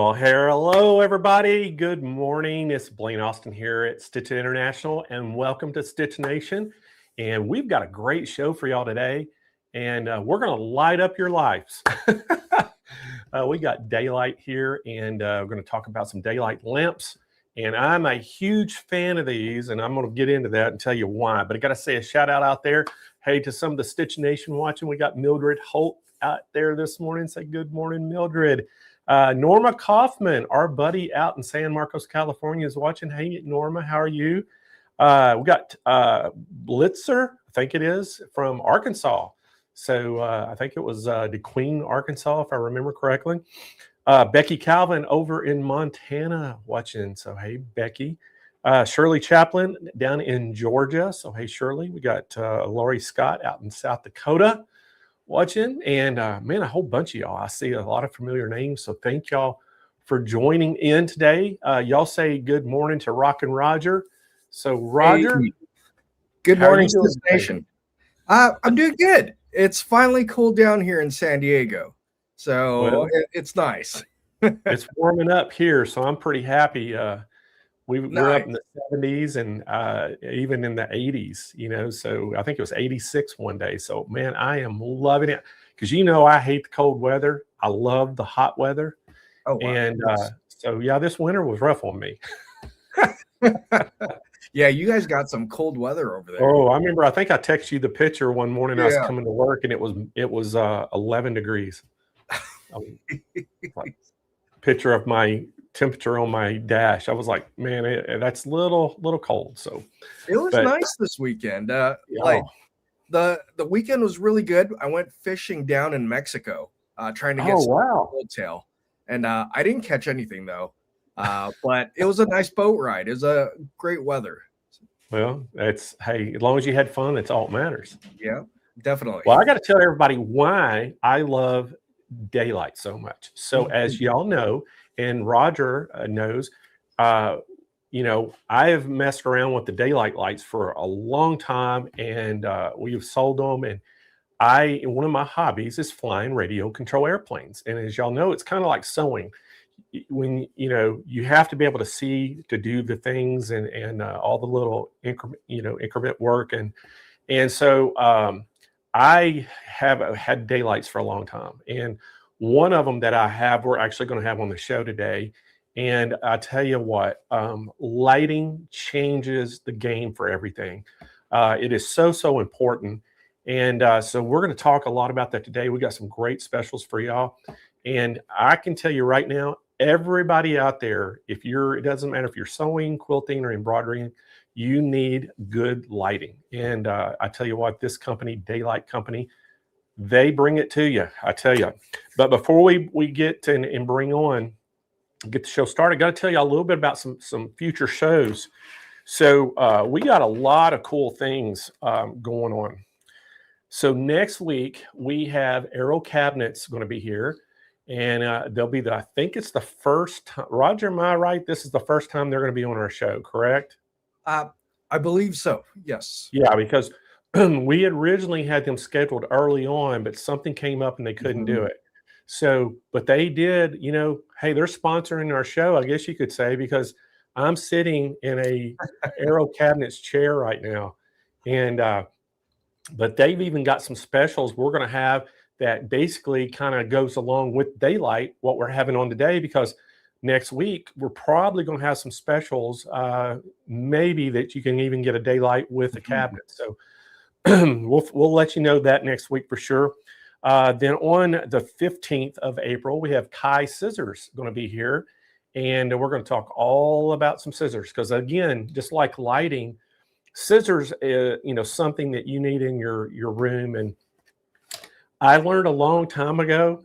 Well, hello, everybody. Good morning. It's Blaine Austin here at Stitch International, and welcome to Stitch Nation. And we've got a great show for y'all today, and we're going to light up your lives. We got daylight here, and we're going to talk about some daylight lamps. And I'm a huge fan of these, and I'm going to get into that and tell you why. But I got to say a shout out there. Hey, to some of the Stitch Nation watching, we got Mildred Holt out there this morning. Say good morning, Mildred. Norma Kaufman, our buddy out in San Marcos, California, is watching. Hey, Norma, how are you? We got Blitzer, I think it is, from Arkansas. So I think it was DeQueen, Arkansas, if I remember correctly. Becky Calvin over in Montana watching. So, hey, Becky. Shirley Chaplin down in Georgia. So, hey, Shirley. We got Lori Scott out in South Dakota watching. And, man, a whole bunch of y'all. I see a lot of familiar names. So, thank y'all for joining in today. Y'all say good morning to Rock and Roger. So, Roger. Hey, good morning, Station. I'm doing good. It's finally cooled down here in San Diego. So it's nice. It's warming up here, so I'm pretty happy. We're up in the 70s and even in the 80s, you know. So I think it was 86 one day. So, man, I am loving it because, you know, I hate the cold weather. I love the hot weather. Oh, wow. And so, yeah, this winter was rough on me. Yeah, you guys got some cold weather over there. Oh, I remember. I think I texted you the picture one morning. I was coming to work, and it was 11 degrees. Like picture of my temperature on my dash. I was like, man, that's little cold. So it was nice this weekend. Like the weekend was really good. I went fishing down in Mexico, trying to get some tail, and I didn't catch anything though. But it was a nice boat ride. It was a great weather. Well, hey, as long as you had fun, that's all that matters. Yeah, definitely. Well, I got to tell everybody why I love daylight so much. So as y'all know, and Roger knows, you know, I have messed around with the daylight lights for a long time, and we've sold them. And one of my hobbies is flying radio control airplanes. And as y'all know, it's kind of like sewing. When you know, you have to be able to see to do the things and all the little increment work, and so I have had daylights for a long time, and one of them that I have, we're actually going to have on the show today. And I tell you what, lighting changes the game for everything. It is so important, and so we're going to talk a lot about that today. We got some great specials for y'all, and I can tell you right now, everybody out there, it doesn't matter if you're sewing, quilting, or embroidering, you need good lighting. And I tell you what, this company, Daylight Company, they bring it to you, I tell you. But before we get and get the show started, I got to tell you a little bit about some future shows. So we got a lot of cool things going on. So next week, we have Aero Cabinets going to be here. And they'll be I think it's the first time. Roger, am I right? This is the first time they're going to be on our show, correct? I believe so, yes. Yeah, because we had originally had them scheduled early on, but something came up and they couldn't do it. So, but they did, you know, hey, they're sponsoring our show, I guess you could say, because I'm sitting in a Aero Cabinets chair right now. And, but they've even got some specials we're going to have that basically kind of goes along with daylight, what we're having on today, because next week we're probably going to have some specials, maybe that you can even get a daylight with a cabinet. So we'll let you know that next week for sure. Then on the 15th of April, we have Kai Scissors going to be here, and we're going to talk all about some scissors, because again, just like lighting, scissors is, you know, something that you need in your room. And I learned a long time ago,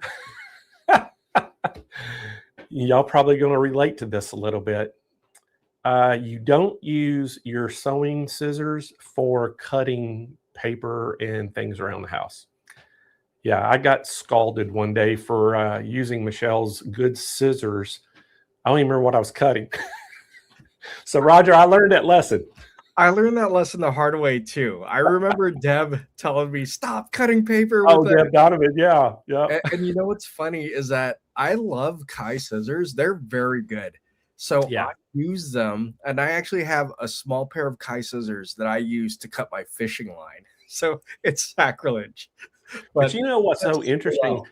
y'all probably going to relate to this a little bit. You don't use your sewing scissors for cutting paper and things around the house. Yeah, I got scalded one day for using Michelle's good scissors. I don't even remember what I was cutting. So, Roger, I learned that lesson. I learned that lesson the hard way too. I remember Deb telling me, "Stop cutting paper." With Deb Donovan, yeah. And you know what's funny is that I love Kai scissors. They're very good. So Yeah. I use them, and I actually have a small pair of Kai scissors that I use to cut my fishing line. So it's sacrilege. But you know what's so that's interesting? well.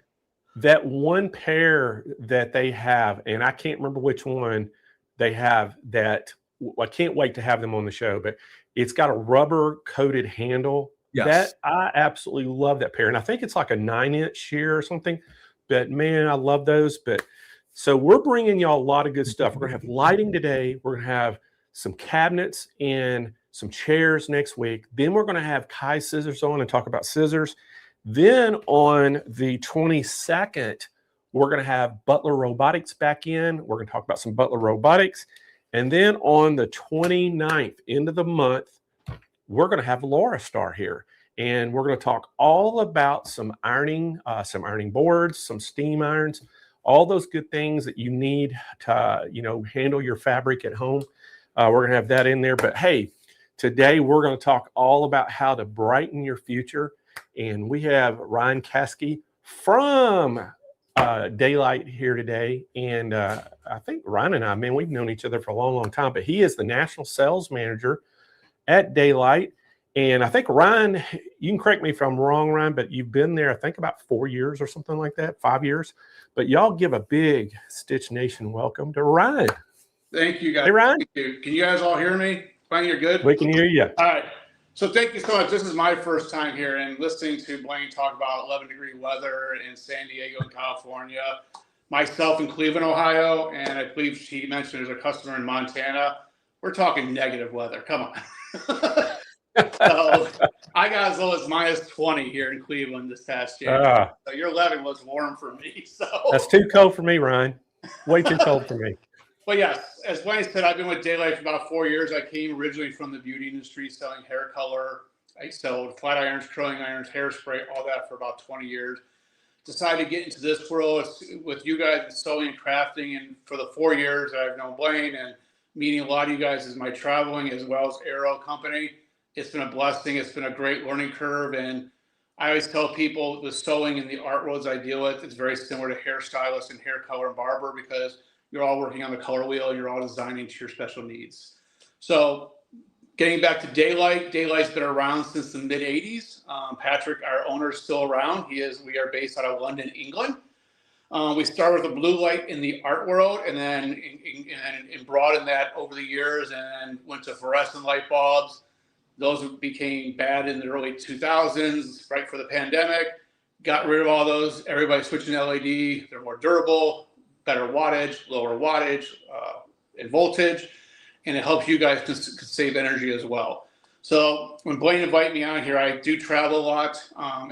That one pair that they have, and I can't remember which one they have that I can't wait to have them on the show, but it's got a rubber coated handle. Yes. That I absolutely love that pair. And I think it's like a 9-inch shear or something. But man, I love those. But so we're bringing y'all a lot of good stuff. We're going to have lighting today. We're going to have some cabinets and some chairs next week. Then we're going to have Kai scissors on and talk about scissors. Then on the 22nd, we're going to have Butler Robotics back in. We're going to talk about some Butler Robotics. And then on the 29th, end of the month, we're going to have Laura Star here. And we're going to talk all about some ironing boards, some steam irons, all those good things that you need to, handle your fabric at home. We're going to have that in there. But hey, today we're going to talk all about how to brighten your future. And we have Ryan Kaskey from Daylight here today. And I think Ryan and I, man, we've known each other for a long, long time, but he is the national sales manager at Daylight. And I think Ryan, you can correct me if I'm wrong, Ryan, but you've been there, I think about 4 years or something like that, 5 years. But y'all give a big Stitch Nation welcome to Ryan. Thank you, guys. Hey, Ryan. Thank you. Can you guys all hear me? Fine, you're good? We can hear you. All right. So thank you so much. This is my first time here and listening to Blaine talk about 11-degree weather in San Diego and California, myself in Cleveland, Ohio, and I believe she mentioned there's a customer in Montana. We're talking negative weather. Come on. So I got as low as -20 here in Cleveland this past January. So your 11 was warm for me. So that's too cold for me, Ryan. Way too cold for me. But yes, as Blaine said, I've been with Daylight for about 4 years. I came originally from the beauty industry selling hair color. I sold flat irons, curling irons, hairspray, all that for about 20 years. Decided to get into this world with you guys in sewing and crafting. And for the 4 years that I've known Blaine and meeting a lot of you guys as my traveling as well as Aero company, it's been a blessing. It's been a great learning curve. And I always tell people the sewing and the art worlds I deal with, it's very similar to hairstylist and hair color and barber because you're all working on the color wheel and you're all designing to your special needs. So getting back to Daylight, Daylight's been around since the mid 80s. Patrick, our owner, is still around. We are based out of London, England. We started with the blue light in the art world and then and broadened that over the years and went to fluorescent light bulbs. Those became bad in the early 2000s, right for the pandemic. Got rid of all those. Everybody switching to LED. They're more durable, better wattage, lower wattage, and voltage, and it helps you guys to save energy as well. So when Blaine invited me on here, I do travel a lot,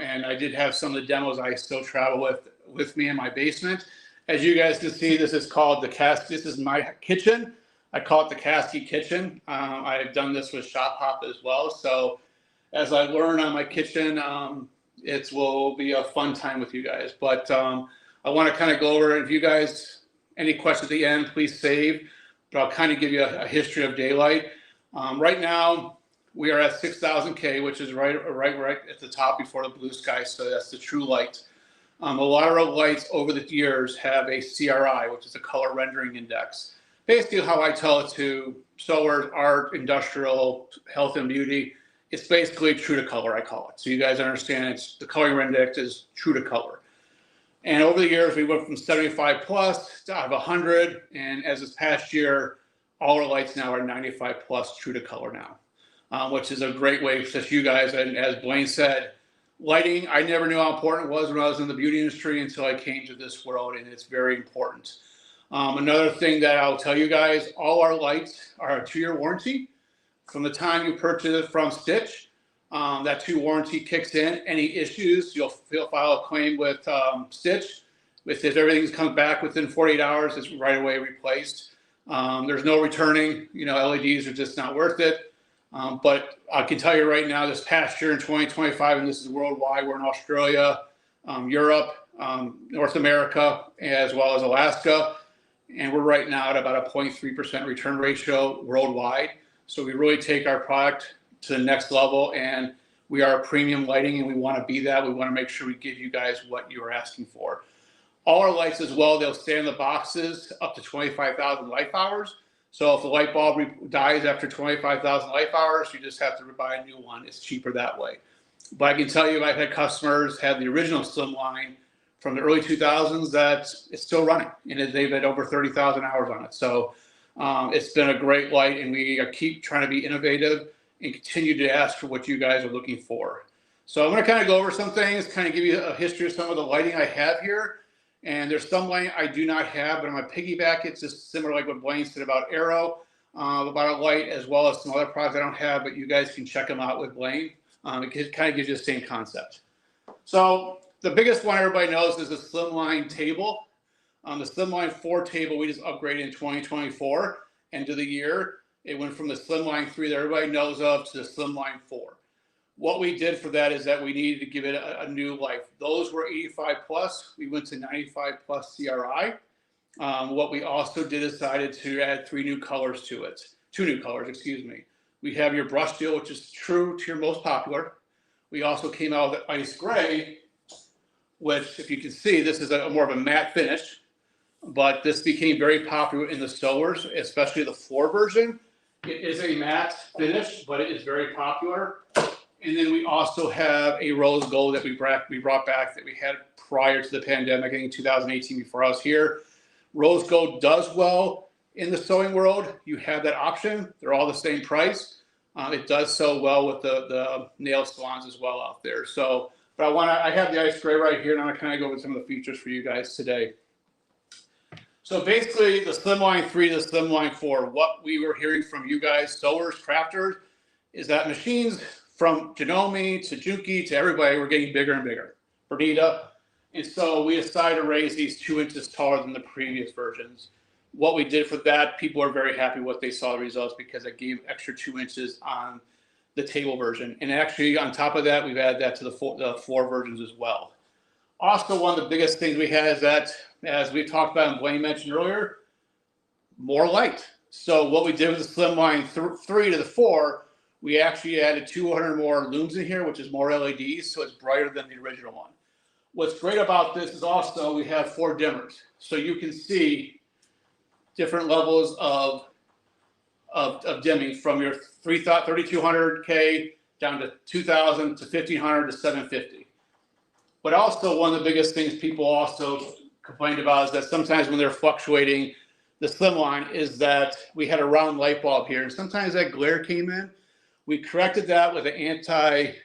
and I did have some of the demos I still travel with me in my basement. As you guys can see, this is called the Kaskey. This is my kitchen. I call it the Kaskey kitchen. I've done this with Shop Hop as well. So as I learn on my kitchen, it will be a fun time with you guys. But I want to kind of go over, if you guys, any questions at the end, please save. But I'll kind of give you a history of Daylight. Right now, we are at 6,000 K, which is right at the top before the blue sky. So that's the true light. A lot of our lights over the years have a CRI, which is a color rendering index. Basically, how I tell it to sewers, art, industrial, health and beauty, it's basically true to color, I call it. So you guys understand the coloring index is true to color. And over the years, we went from 75 plus to 100. And as this past year, all our lights now are 95 plus true to color now, which is a great way for you guys. And as Blaine said, lighting, I never knew how important it was when I was in the beauty industry until I came to this world, and it's very important. Another thing that I'll tell you guys, all our lights are a 2-year warranty. From the time you purchase it from Stitch, that 2 warranty kicks in. Any issues, you'll file a claim with Stitch. If everything comes back within 48 hours, it's right away replaced. There's no returning. LEDs are just not worth it. But I can tell you right now, this past year in 2025, and this is worldwide, we're in Australia, Europe, North America, as well as Alaska. And we're right now at about a 0.3% return ratio worldwide. So we really take our product to the next level, and we are premium lighting, and we want to be that. We want to make sure we give you guys what you are asking for. All our lights as well, they'll stay in the boxes up to 25,000 life hours. So if the light bulb dies after 25,000 life hours, you just have to buy a new one. It's cheaper that way. But I can tell you, I've had customers have the original Slimline from the early 2000s that it's still running, and they've had over 30,000 hours on it. So it's been a great light, and we keep trying to be innovative and continue to ask for what you guys are looking for. So I'm going to kind of go over some things, kind of give you a history of some of the lighting I have here. And there's some lighting I do not have, but I'm going to piggyback it, just similar like what Blaine said about Arrow, about a light, as well as some other products I don't have, but you guys can check them out with Blaine. It kind of gives you the same concept. So the biggest one everybody knows is the Slimline table. The Slimline 4 table we just upgraded in 2024, end of the year. It went from the Slimline 3 that everybody knows of to the Slimline 4. What we did for that is that we needed to give it a new life. Those were 85 plus. We went to 95 plus CRI. What we also decided to add 3 new colors to it. 2 new colors, excuse me. We have your brush steel, which is true to your most popular. We also came out with ice gray, which, if you can see, this is more of a matte finish. But this became very popular in the sewers, especially the floor version. It is a matte finish, but it is very popular. And then we also have a rose gold that we brought back that we had prior to the pandemic, I think in 2018 before I was here. Rose gold does well in the sewing world. You have that option. They're all the same price. It does sell well with the nail salons as well out there. So, but I have the ice gray right here, and I'm going to kind of go over some of the features for you guys today. So basically, the Slimline 3 to the Slimline 4, what we were hearing from you guys, sewers, crafters, is that machines from Janome to Juki to everybody were getting bigger and bigger, Bernita. And so we decided to raise these 2 inches taller than the previous versions. What we did for that, people are very happy what they saw the results because it gave extra 2 inches on the table version. And actually, on top of that, we've added that to the floor versions as well. Also, one of the biggest things we had is that, as we talked about and Blaine mentioned earlier, more light. So what we did with the Slimline 3 to the 4, we actually added 200 more looms in here, which is more LEDs, so it's brighter than the original one. What's great about this is also we have 4 dimmers. So you can see different levels of dimming from your 3200K down to 2000 to 1500 to 750. But also one of the biggest things people also complained about is that sometimes when they're fluctuating the Slimline is that we had a round light bulb here, and sometimes that glare came in. We corrected that with an anti-glare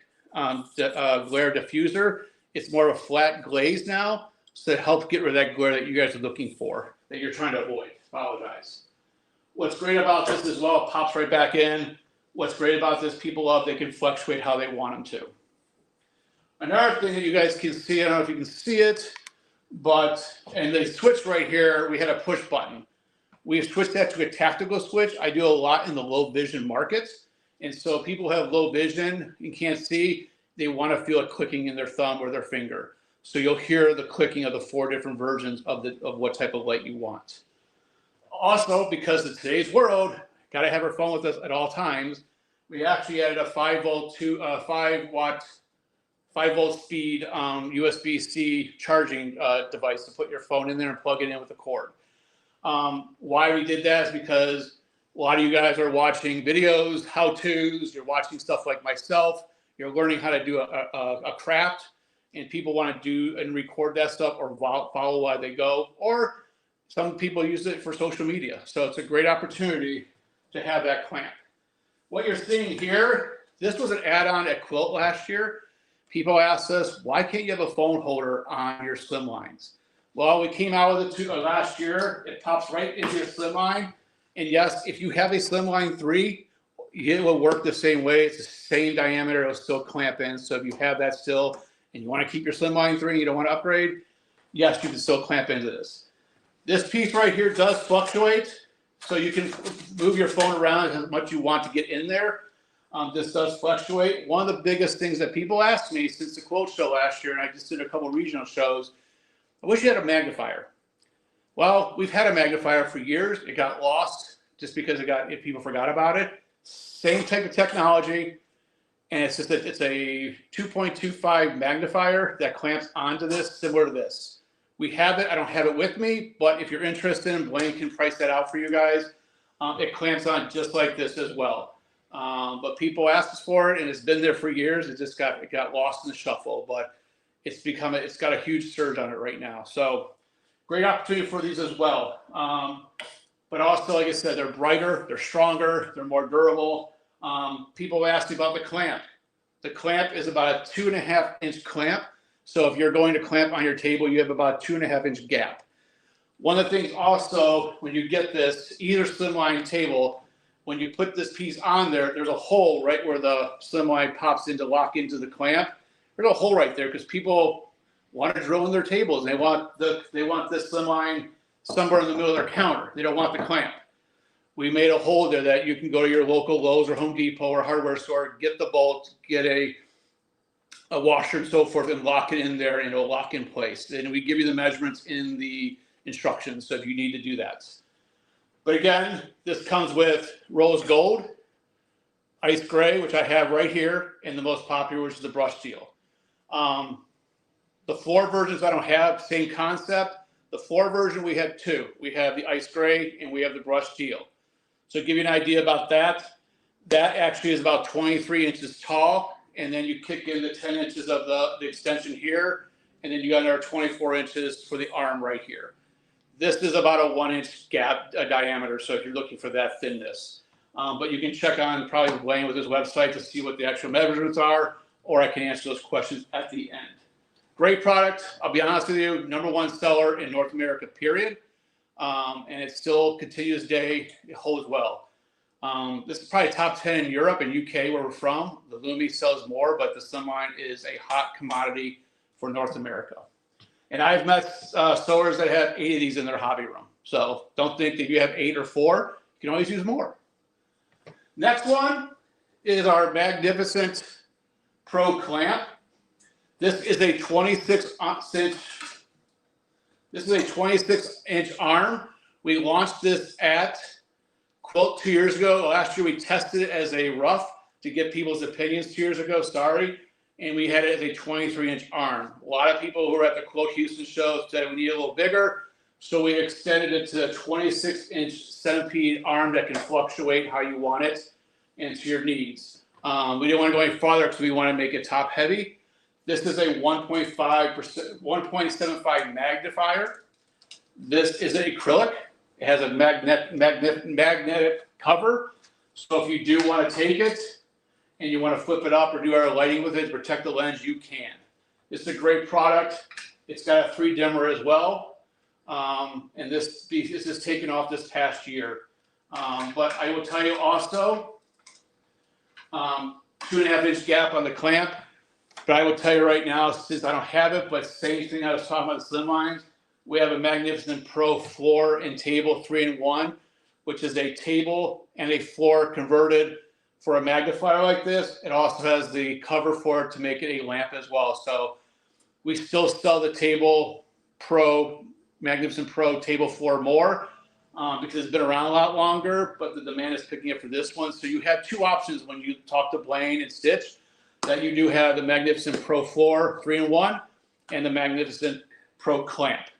diffuser. It's more of a flat glaze now, so it helps get rid of that glare that you guys are looking for, that you're trying to avoid. Apologize. What's great about this as well, it pops right back in. What's great about this, people love, they can fluctuate how they want them to. Another thing that you guys can see, I don't know if you can see it, and the switch right here, we had a push button. We've switched that to a tactical switch. I do a lot in the low vision markets. And so people have low vision and can't see, they want to feel it clicking in their thumb or their finger. So you'll hear the clicking of the 4 different versions of what type of light you want. Also, because of today's world, got to have our phone with us at all times, we actually added a 5 volt speed USB-C charging device to put your phone in there and plug it in with the cord. Why we did that is because a lot of you guys are watching videos, how-tos, you're watching stuff like myself, you're learning how to do a craft, and people want to do and record that stuff or follow while they go, or some people use it for social media. So it's a great opportunity to have that clamp. What you're seeing here, this was an add-on at Quilt last year. People asked us, why can't you have a phone holder on your Slimlines? Well, we came out with it last year. It pops right into your Slimline. And yes, if you have a Slimline 3, it will work the same way. It's the same diameter. It'll still clamp in. So if you have that still and you want to keep your Slimline 3 and you don't want to upgrade, yes, you can still clamp into this. This piece right here does fluctuate. So you can move your phone around as much you want to get in there. This does fluctuate. One of the biggest things that people asked me since the Quilt show last year, and I just did a couple of regional shows, I wish you had a magnifier. Well, we've had a magnifier for years. It got lost just because if people forgot about it. Same type of technology, and it's a 2.25 magnifier that clamps onto this, similar to this. We have it. I don't have it with me, but if you're interested, Blaine can price that out for you guys. It clamps on just like this as well. But people asked us for it, and it's been there for years. It got lost in the shuffle, but it's got a huge surge on it right now. So great opportunity for these as well. But also, like I said, they're brighter, they're stronger, they're more durable. People asked me about the clamp. The clamp is about a 2.5-inch clamp. So if you're going to clamp on your table, you have about a 2.5-inch gap. One of the things also, when you get this, either slimline table, when you put this piece on there, there's a hole right where the slimline pops in to lock into the clamp. There's a hole right there because people want to drill in their tables. And they want this slimline somewhere in the middle of their counter. They don't want the clamp. We made a hole there that you can go to your local Lowe's or Home Depot or hardware store, get the bolt, get a washer and so forth, and lock it in there, and it'll lock in place. And we give you the measurements in the instructions, so if you need to do that. But again, this comes with rose gold, ice gray, which I have right here, and the most popular, which is the brushed steel. The floor versions I don't have, same concept. The floor version, we have two. We have the ice gray and we have the brushed steel. So to give you an idea about that, that actually is about 23 inches tall, and then you kick in the 10 inches of the extension here, and then you got another 24 inches for the arm right here. This is about a 1-inch gap diameter, so if you're looking for that thinness. But you can check on probably Blaine with his website to see what the actual measurements are, or I can answer those questions at the end. Great product. I'll be honest with you, #1 seller in North America, period. And it still continues today. It holds well. This is probably top 10 in Europe and UK where we're from. The Lumi sells more, but the slimline is a hot commodity for North America. And I've met sewers that have 8 of these in their hobby room. So don't think that you have 8 or 4. You can always use more. Next one is our magnificent Pro Clamp. This is a 26-inch arm. We launched this at Quilt 2 years ago. Last year we tested it as a rough to get people's opinions 2 years ago, and we had it as a 23-inch arm. A lot of people who were at the Quilt Houston show said we need a little bigger, so we extended it to a 26-inch centipede arm that can fluctuate how you want it and to your needs. We didn't want to go any farther because we want to make it top heavy. This is a 1.75 magnifier. This is acrylic. It has a magnetic cover. So if you do want to take it and you want to flip it up or do our lighting with it to protect the lens, you can. It's a great product. It's got a 3 dimmer as well. And this is taken off this past year. But I will tell you also, 2.5-inch gap on the clamp. But I will tell you right now, since I don't have it, but same thing I was talking about the slimlines, we have a magnificent Pro floor and table 3-in-1, which is a table and a floor converted for a magnifier like this. It also has the cover for it to make it a lamp as well. So we still sell the table Pro, Magnificent Pro table floor more because it's been around a lot longer, but the demand is picking up for this one. So you have 2 options when you talk to Blaine and Stitch, that you do have the Magnificent Pro floor 3-in-1 and the Magnificent Pro clamp.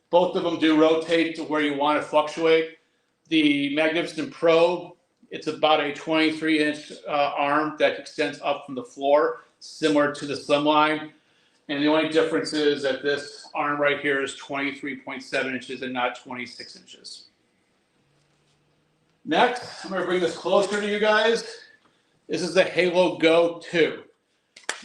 Both of them do rotate to where you want to fluctuate. The Magnificent Pro, it's about a 23-inch arm that extends up from the floor, similar to the Slimline. And the only difference is that this arm right here is 23.7 inches and not 26 inches. Next, I'm going to bring this closer to you guys. This is the Halo Go 2.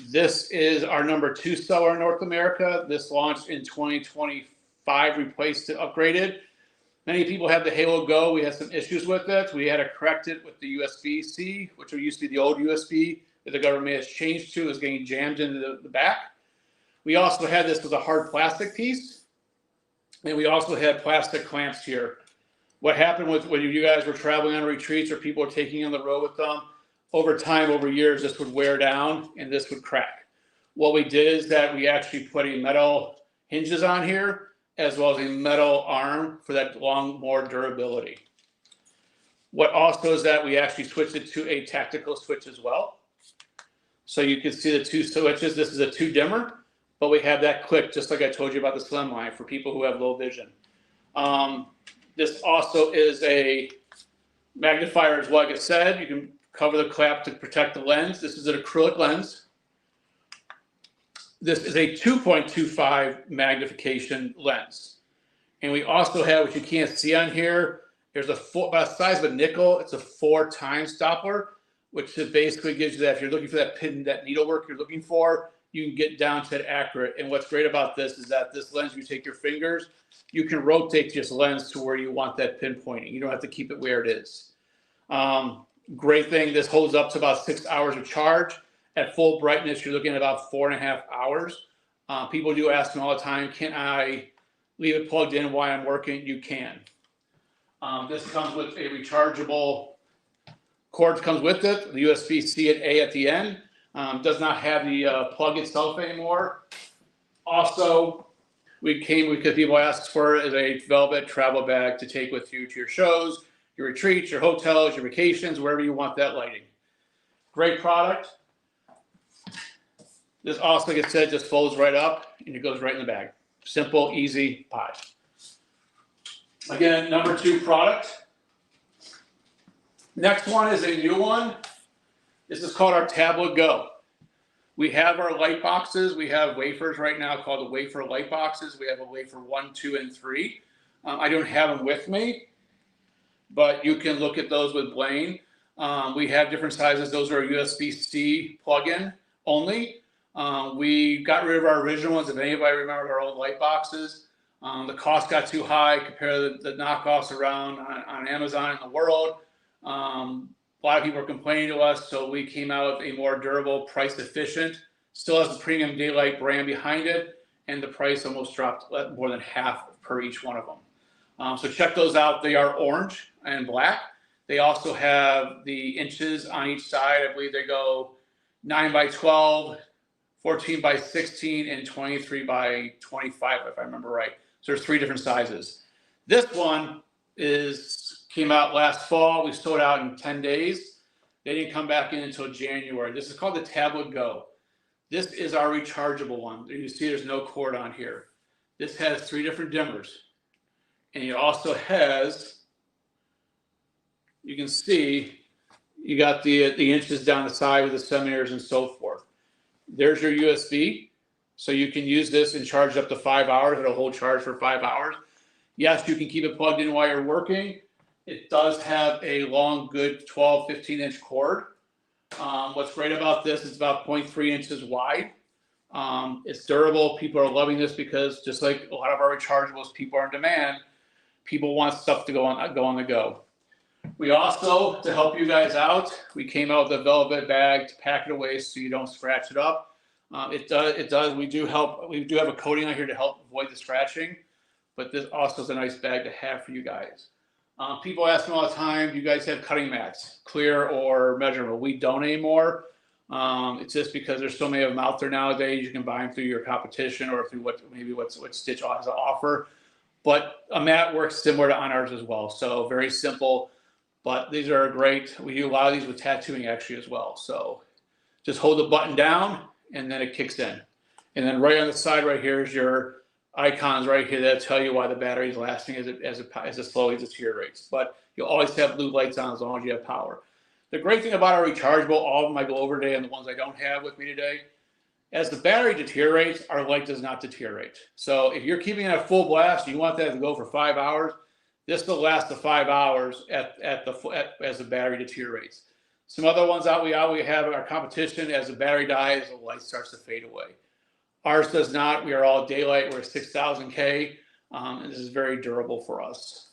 This is our #2 seller in North America. This launched in 2025, replaced it, upgraded. Many people have the Halo Go. We had some issues with it. We had to correct it with the USB-C, which used to be the old USB that the government has changed to. Is getting jammed into the back. We also had this with a hard plastic piece. And we also had plastic clamps here. What happened with when you guys were traveling on retreats or people were taking on the road with them, over time, over years, this would wear down and this would crack. What we did is that we actually put a metal hinges on here, as well as a metal arm for that more durability. What also is that we actually switched it to a tactical switch as well. So you can see the 2 switches. This is a 2 dimmer. but we have that click, just like I told you about the slim line for people who have low vision. This also is a magnifier, as like I said. You can cover the clap to protect the lens. This is an acrylic lens. This is a 2.25 magnification lens. And we also have, which you can't see on here, there's about the size of a nickel. It's a 4 times Doppler, which basically gives you that if you're looking for that pin, that needlework you're looking for, you can get down to that accurate. And what's great about this is that this lens, you take your fingers, you can rotate this lens to where you want that pinpointing. You don't have to keep it where it is. Great thing, this holds up to about 6 hours of charge. At full brightness, you're looking at about 4.5 hours. People do ask me all the time, can I leave it plugged in while I'm working? You can. This comes with a rechargeable cord, comes with it, the USB-C and A at the end. Does not have the plug itself anymore. Also, because people ask for it, is a velvet travel bag to take with you to your shows, your retreats, your hotels, your vacations, wherever you want that lighting. Great product. This also, like I said, just folds right up and it goes right in the bag. Simple, easy pie. Again, number 2 product. Next one is a new one. This is called our Tablet Go. We have our light boxes. We have wafers right now called the wafer light boxes. We have a wafer 1, 2, and 3. I don't have them with me, but you can look at those with Blaine. We have different sizes. Those are USB-C plug-in only. We got rid of our original ones. If anybody remembers our old light boxes, the cost got too high compared to the knockoffs around on Amazon in the world. A lot of people are complaining to us, so we came out with a more durable, price efficient, still has the premium daylight brand behind it, and the price almost dropped more than half per each one of them. So check those out. They are orange and black. They also have the inches on each side. I believe they go 9 by 12, 14 by 16, and 23 by 25, if I remember right. So there's 3 different sizes. This one came out last fall. We sold out in 10 days. They didn't come back in until January. This is called the Tablet Go. This is our rechargeable one. You see there's no cord on here. This has 3 different dimmers. And it also has, you can see, you got the inches down the side with the centimeters and so forth. There's your USB. So you can use this and charge up to 5 hours. It'll hold charge for 5 hours. Yes, you can keep it plugged in while you're working. It does have a long, good 12, 15-inch cord. What's great about this, it's about 0.3 inches wide. It's durable. People are loving this because just like a lot of our rechargeables, people are in demand. People want stuff to go on the go. We also, to help you guys out, we came out with a velvet bag to pack it away so you don't scratch it up. It does. We do have a coating on here to help avoid the scratching, but this also is a nice bag to have for you guys. People ask me all the time, do you guys have cutting mats, clear or measurable? We don't anymore. It's just because there's so many of them out there nowadays. You can buy them through your competition or through what Stitch has to offer. But a mat works similar to on ours as well. So very simple, but these are great. We do a lot of these with tattooing actually as well. So just hold the button down and then it kicks in. And then right on the side right here is your icons right here that tell you why the battery is lasting as slowly as it deteriorates. But you'll always have blue lights on as long as you have power. The great thing about our rechargeable, all of them I go over today and the ones I don't have with me today, as the battery deteriorates, our light does not deteriorate. So if you're keeping it at full blast, you want that to go for 5 hours, this will last the 5 hours as the battery deteriorates. Some other ones out we have in our competition, as the battery dies, the light starts to fade away. Ours does not. We are all daylight. We're 6,000 K, and this is very durable for us.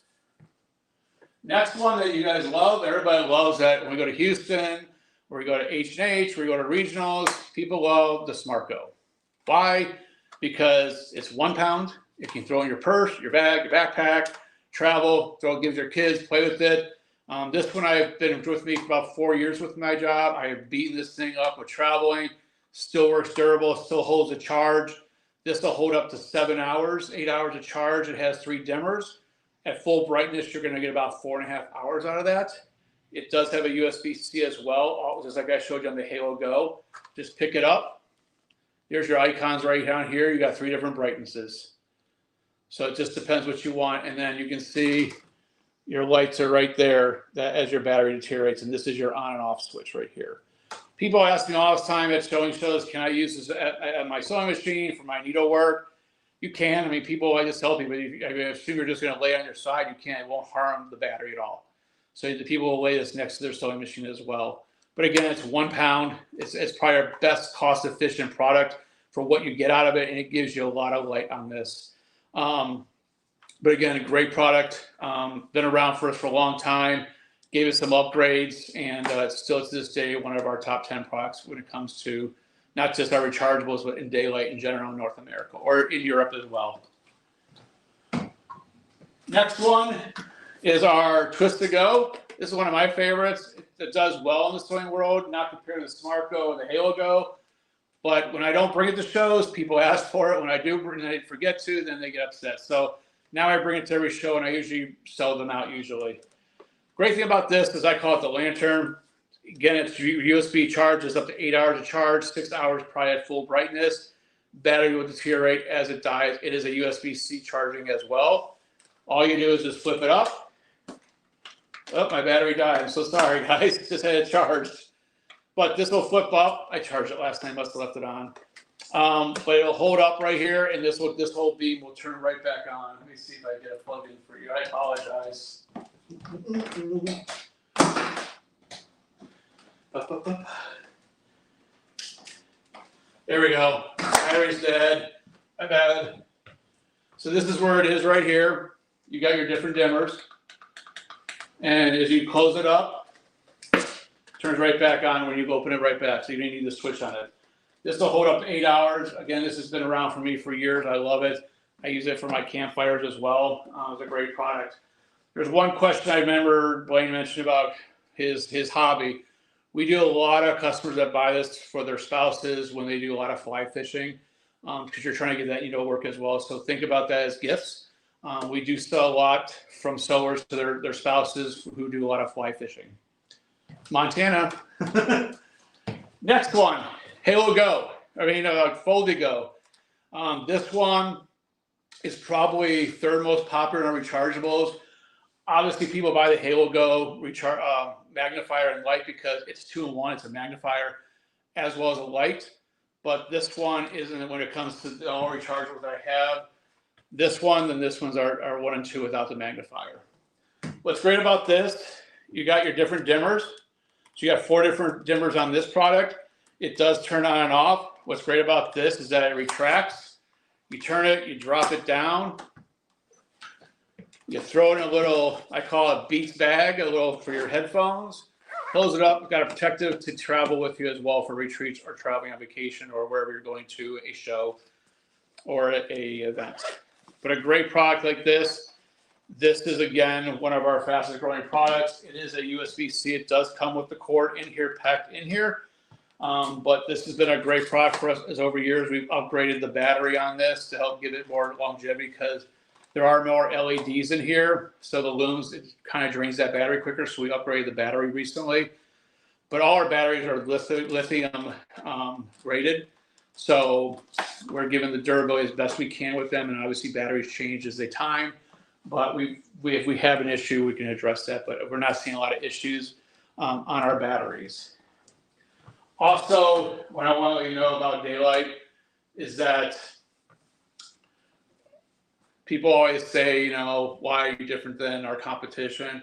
Next one that you guys love, everybody loves that when we go to Houston, or we go to H&H, or we go to regionals, people love the Smart Go. Why? Because it's 1 pound. You can throw in your purse, your bag, your backpack, travel, gives your kids, play with it. This one I've been with me for about 4 years with my job. I have beaten this thing up with traveling. Still works durable, still holds a charge. This will hold up to 7 hours, 8 hours of charge. It has 3 dimmers. At full brightness, you're going to get about 4.5 hours out of that. It does have a USB-C as well, just like I showed you on the Halo Go. Just pick it up. Here's your icons right down here. You got 3 different brightnesses. So it just depends what you want. And then you can see your lights are right there that as your battery deteriorates. And this is your on and off switch right here. People ask me all the time at sewing shows, can I use this at my sewing machine for my needlework? You can. I mean, I just tell people, if you're just going to lay on your side, you can. It won't harm the battery at all. So the people will lay this next to their sewing machine as well. But again, it's 1 pound. It's probably our best cost-efficient product for what you get out of it, and it gives you a lot of light on this. But again, a great product. Been around for us for a long time. Gave us some upgrades, and it's still to this day one of our top 10 products when it comes to not just our rechargeables, but in daylight in general in North America or in Europe as well. Next one is our Twist to Go. This is one of my favorites. It does well in the sewing world, not compared to the Smart Go or the Halo Go. But when I don't bring it to shows, people ask for it. When I do and I forget to, then they get upset. So now I bring it to every show, and I usually sell them out usually. Great thing about this is I call it the lantern. Again, it's USB charge. It's up to 8 hours of charge, 6 hours probably at full brightness. Battery will deteriorate as it dies. It is a USB-C charging as well. All you do is just flip it up. Oh, my battery died. I'm so sorry, guys. Just had it charged. But this will flip up. I charged it last night. Must have left it on. But it'll hold up right here, and this whole beam will turn right back on. Let me see if I get a plug in for you. I apologize. There we go. Battery's dead. My bad. So this is where it is right here. You got your different dimmers. And as you close it up, it turns right back on when you open it right back. So you don't need the switch on it. This will hold up 8 hours. Again, this has been around for me for years. I love it. I use it for my campfires as well. It's a great product. There's one question I remember Blaine mentioned about his hobby. We do a lot of customers that buy this for their spouses when they do a lot of fly fishing, because you're trying to get that work as well. So think about that as gifts. We do sell a lot from sewers to their spouses who do a lot of fly fishing. Montana. Next one, Halo Go. Folded Go. This one is probably 3rd most popular in our rechargeables. Obviously, people buy the Halo Go magnifier and light because it's 2-in-1. It's a magnifier as well as a light. But this one isn't, when it comes to all rechargeables that I have. This one and this one's are 1 and 2 without the magnifier. What's great about this, you got your different dimmers. So you got 4 different dimmers on this product. It does turn on and off. What's great about this is that it retracts. You turn it, you drop it down. You throw it in a little, I call it Beats bag, a little for your headphones. Close it up. Got a protective to travel with you as well for retreats or traveling on vacation or wherever you're going to a show or a event. But a great product like this. This is, again, one of our fastest growing products. It is a USB-C. It does come with the cord in here, packed in here. But this has been a great product for us as over years. We've upgraded the battery on this to help give it more longevity because there are more LEDs in here. So the looms, it kind of drains that battery quicker. So we upgraded the battery recently. But all our batteries are lithium rated. So we're giving the durability as best we can with them. And obviously batteries change as they time. But if we have an issue, we can address that. But we're not seeing a lot of issues on our batteries. Also, what I want to let you know about daylight is that people always say, why are you different than our competition?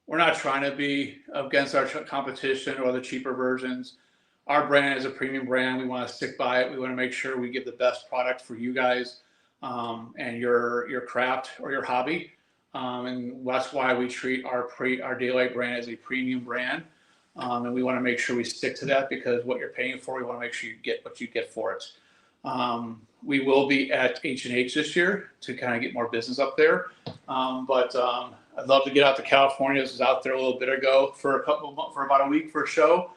We're not trying to be against our competition or the cheaper versions. Our brand is a premium brand. We want to stick by it. We want to make sure we give the best product for you guys and your craft or your hobby. And that's why we treat our daylight brand as a premium brand. And we want to make sure we stick to that because what you're paying for, we want to make sure you get what you get for it. We will be at H&H this year to kind of get more business up there. But I'd love to get out to California. This was out there a little bit ago for about a week for a show.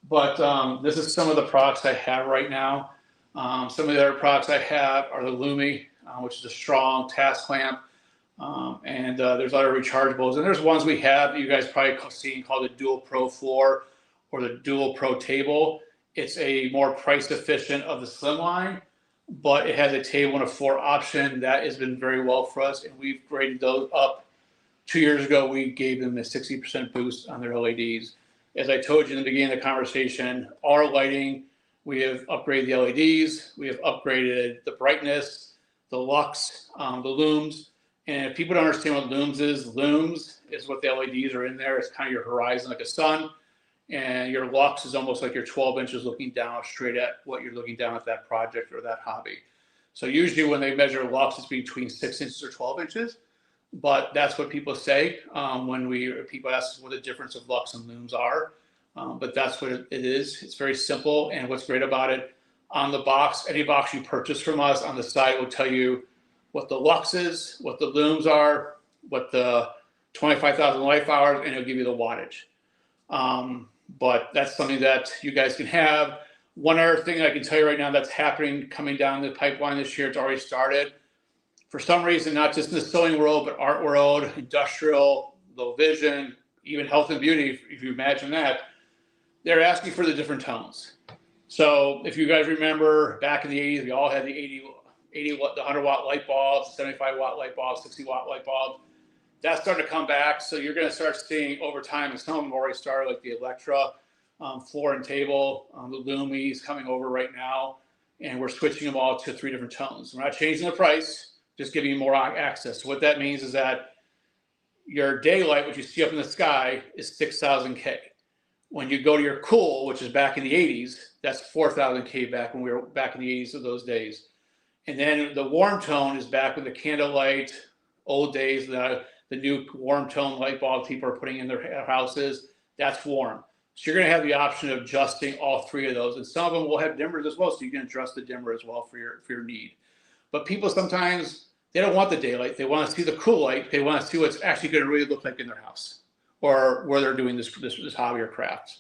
But this is some of the products I have right now. Some of the other products I have are the Lumi, which is a strong task clamp. And there's other rechargeables. And there's ones we have that you guys probably seen called the Dual Pro Floor or the Dual Pro Table. It's a more price efficient of the slimline, but it has a table and a floor option that has been very well for us, and we've graded those up. 2 years ago, we gave them a 60% boost on their LEDs. As I told you in the beginning of the conversation, our lighting, we have upgraded the LEDs, we have upgraded the brightness, the lux, the looms. And if people don't understand what looms is what the LEDs are in there. It's kind of your horizon like a sun. And your lux is almost like you're 12 inches looking down straight at what you're looking down at that project or that hobby. So usually when they measure lux, it's between 6 inches or 12 inches. But that's what people say when people ask us what the difference of lux and looms are. But that's what it is. It's very simple. And what's great about it, on the box, any box you purchase from us, on the side will tell you what the lux is, what the looms are, what the 25,000 life hours, and it'll give you the wattage. But that's something that you guys can have. One other thing I can tell you right now that's happening coming down the pipeline this year, it's already started. For some reason, not just in the sewing world, but art world, industrial, low vision, even health and beauty, if you imagine that, they're asking for the different tones. So if you guys remember back in the 80s, we all had the 80 watt, the 100 watt light bulbs, 75 watt light bulbs, 60 watt light bulbs. That's starting to come back. So you're going to start seeing over time, and some of them already started, like the Electra floor and table, the Lumis coming over right now. And we're switching them all to 3 different tones. We're not changing the price, just giving you more access. So what that means is that your daylight, which you see up in the sky, is 6,000 K. When you go to your cool, which is back in the 80s, that's 4,000 K back when we were back in the 80s of those days. And then the warm tone is back with the candlelight, old days, the new warm tone light bulb people are putting in their houses. That's warm. So you're going to have the option of adjusting all 3 of those. And some of them will have dimmers as well, so you can adjust the dimmer as well for your need. But people sometimes, they don't want the daylight. They want to see the cool light. They want to see what's actually going to really look like in their house or where they're doing this hobby or craft.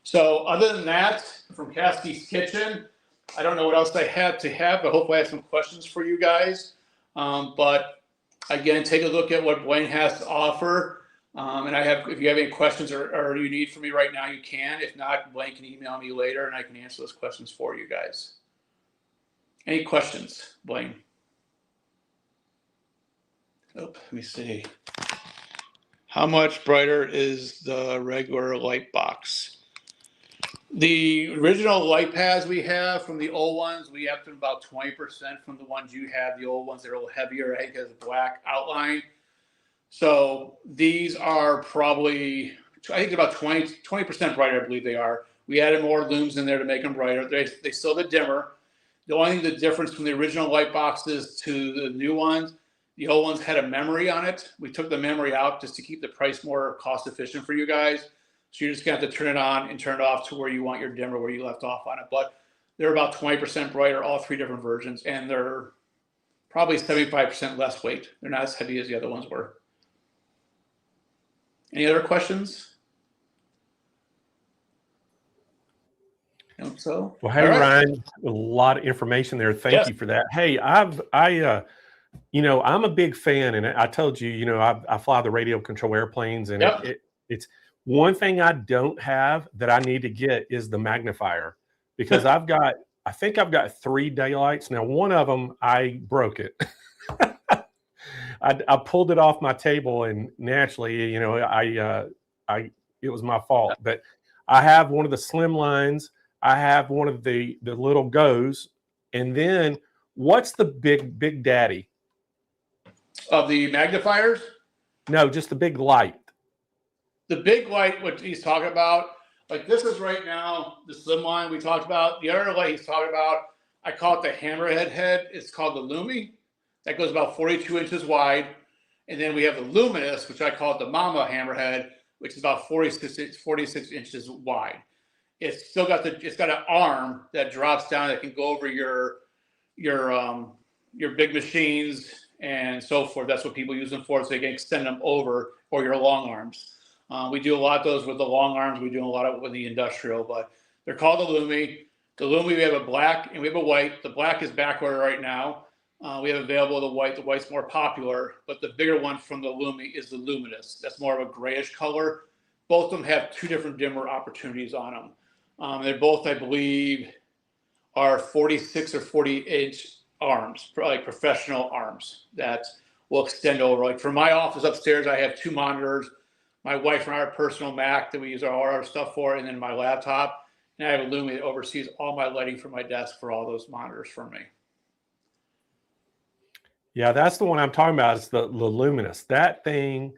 So other than that, from Kaskey's Kitchen, I don't know what else I have to have, but hopefully I have some questions for you guys. But again, take a look at what Blaine has to offer. And if you have any questions or you need from me right now, you can. If not, Blaine can email me later and I can answer those questions for you guys. Any questions, Blaine? Oh, let me see. How much brighter is the regular light box? The original light pads we have from the old ones, we have them about 20% from the ones you have. The old ones, they're a little heavier. I think it has a black outline. So these are probably, I think about 20% brighter, I believe they are. We added more looms in there to make them brighter. They still have a dimmer. The only thing, the difference from the original light boxes to the new ones, the old ones had a memory on it. We took the memory out just to keep the price more cost efficient for you guys. So you're just going to have to turn it on and turn it off to where you want your dimmer, where you left off on it. But they're about 20% brighter, all 3 different versions. And they're probably 75% less weight. They're not as heavy as the other ones were. Any other questions? I hope so. Well, hey, Ryan, a lot of information there. Thank you for that. Hey, I'm a big fan, and I told you, I fly the radio control airplanes, and it's one thing I don't have that I need to get is the magnifier, because I think I've got 3 daylights. Now, one of them, I broke it. I pulled it off my table, and naturally, it was my fault. But I have one of the slim lines. I have one of the little goes, and then what's the big daddy of the magnifiers? No, just the big light. The big light, what he's talking about, like this is right now the slim line we talked about. The other light he's talking about, I call it the hammerhead head. It's called the Lumi. That goes about 42 inches wide. And then we have the luminous, which I call it the mama hammerhead, which is about 46 inches wide. It's still got it's got an arm that drops down that can go over your big machines and so forth. That's what people use them for, so they can extend them over, or your long arms. We do a lot of those with the long arms. We do a lot of it with the industrial, but they're called the Lumi. The Lumi, we have a black and we have a white. The black is back order right now. We have available the white. The white's more popular, but the bigger one from the Lumi is the luminous. That's more of a grayish color. Both of them have 2 different dimmer opportunities on them. They both, I believe, are 46 or 40-inch arms, like professional arms that will extend over. Like for my office upstairs, I have 2 monitors. My wife and I have a personal Mac that we use all our stuff for, and then my laptop. And I have a Lumi that oversees all my lighting for my desk for all those monitors for me. Yeah, that's the one I'm talking about. It's the Luminous. That thing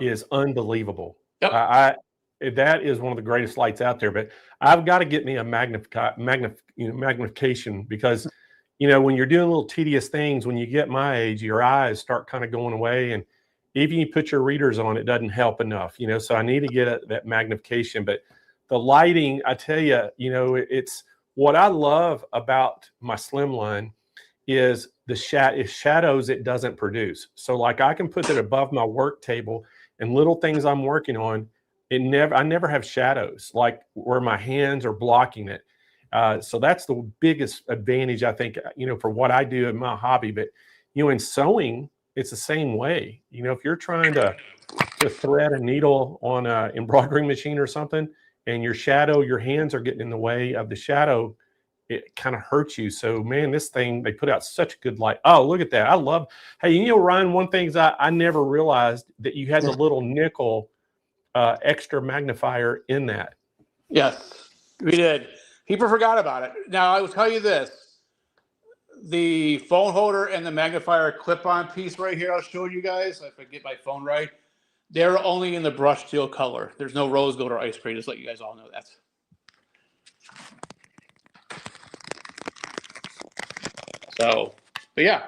is unbelievable. That is one of the greatest lights out there. But I've got to get me a magnification because, you know, when you're doing little tedious things, when you get my age, your eyes start kind of going away, and even you put your readers on, it doesn't help enough. You know, so I need to get that magnification. But the lighting, I tell you, you know, it's what I love about my Slimline is the shadows it doesn't produce. So like I can put it above my work table and little things I'm working on, I never have shadows like where my hands are blocking it. So that's the biggest advantage, I think, you know, for what I do in my hobby. But, you know, in sewing, it's the same way. You know, if you're trying to thread a needle on an embroidery machine or something, and your hands are getting in the way of the shadow, it kind of hurts you. So, man, this thing, they put out such a good light. Oh, look at that. I love, hey, you know, Ryan, one thing is I never realized that you had the little nickel extra magnifier in that. Yes, we did. People forgot about it. Now, I will tell you this. The phone holder and the magnifier clip-on piece right here, I'll show you guys, if I get my phone right, they're only in the brushed steel color. There's no rose gold or ice gray, just let you guys all know that. So, but yeah.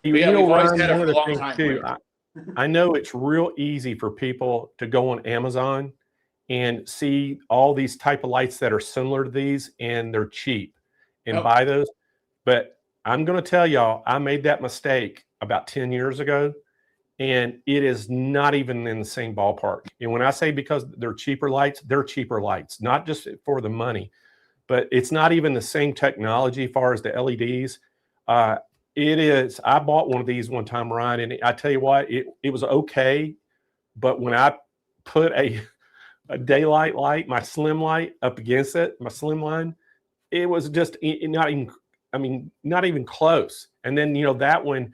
You know, Ryan, one of the things too, I know it's real easy for people to go on Amazon and see all these type of lights that are similar to these, and they're cheap, and buy those. But I'm going to tell y'all, I made that mistake about 10 years ago, and it is not even in the same ballpark. And when I say because they're cheaper lights, not just for the money, but it's not even the same technology as far as the LEDs. It is. I bought one of these one time, Ryan, and I tell you what, it was okay. But when I put a daylight light, my slim light up against it, my Slimline, it was just not even close. And then, you know, that one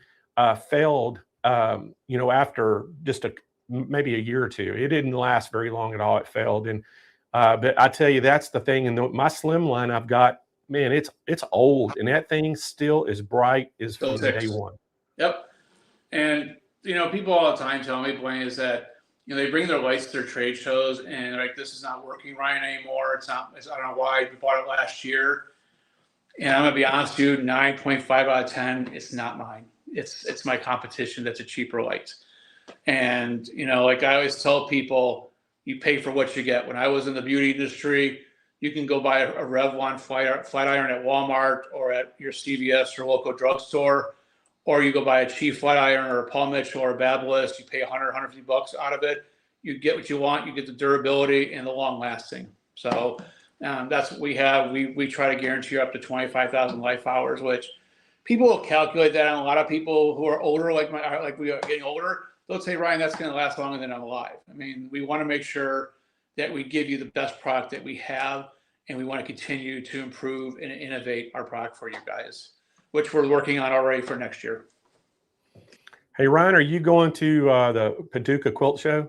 failed, you know, after just maybe a year or two. It didn't last very long at all. It failed. And but I tell you, that's the thing. And my Slimline I've got, man, it's old, and that thing still is bright as from day one. Yep. And, you know, people all the time tell me, Blaine, is that, you know, they bring their lights to their trade shows and they're like, this is not working, Ryan, anymore. It's not, I don't know why. We bought it last year. And I'm going to be honest with you, 9.5 out of 10, it's not mine. It's my competition that's a cheaper light. And, you know, like I always tell people, you pay for what you get. When I was in the beauty industry, you can go buy a Revlon flat iron at Walmart or at your CVS or local drugstore, or you go buy a cheap flat iron or a Paul Mitchell or a Babyliss. You pay $100, $150 out of it. You get what you want. You get the durability and the long lasting. So that's what we have. We try to guarantee up to 25,000 life hours, which people will calculate that. And a lot of people who are older, like we are getting older, they'll say, Ryan, that's going to last longer than I'm alive. I mean, we want to make sure that we give you the best product that we have, and we want to continue to improve and innovate our product for you guys, which we're working on already for next year. Hey, Ryan, are you going to the Paducah Quilt Show?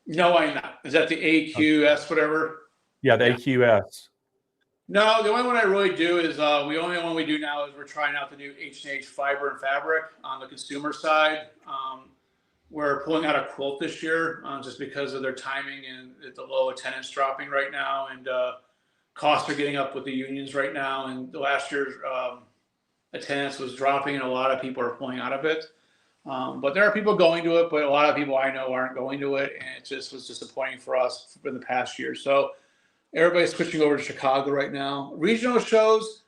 No, I'm not. Is that the AQS, whatever? Yeah, the AQS. No, the only one I really do is the only one we do now is we're trying out the new H&H fiber and fabric on the consumer side. We're pulling out a quilt this year just because of their timing and the low attendance dropping right now, and costs are getting up with the unions right now. And the last year's attendance was dropping, and a lot of people are pulling out of it. But there are people going to it, but a lot of people I know aren't going to it, and it just was disappointing for us in the past year. So everybody's switching over to Chicago right now. Regional shows,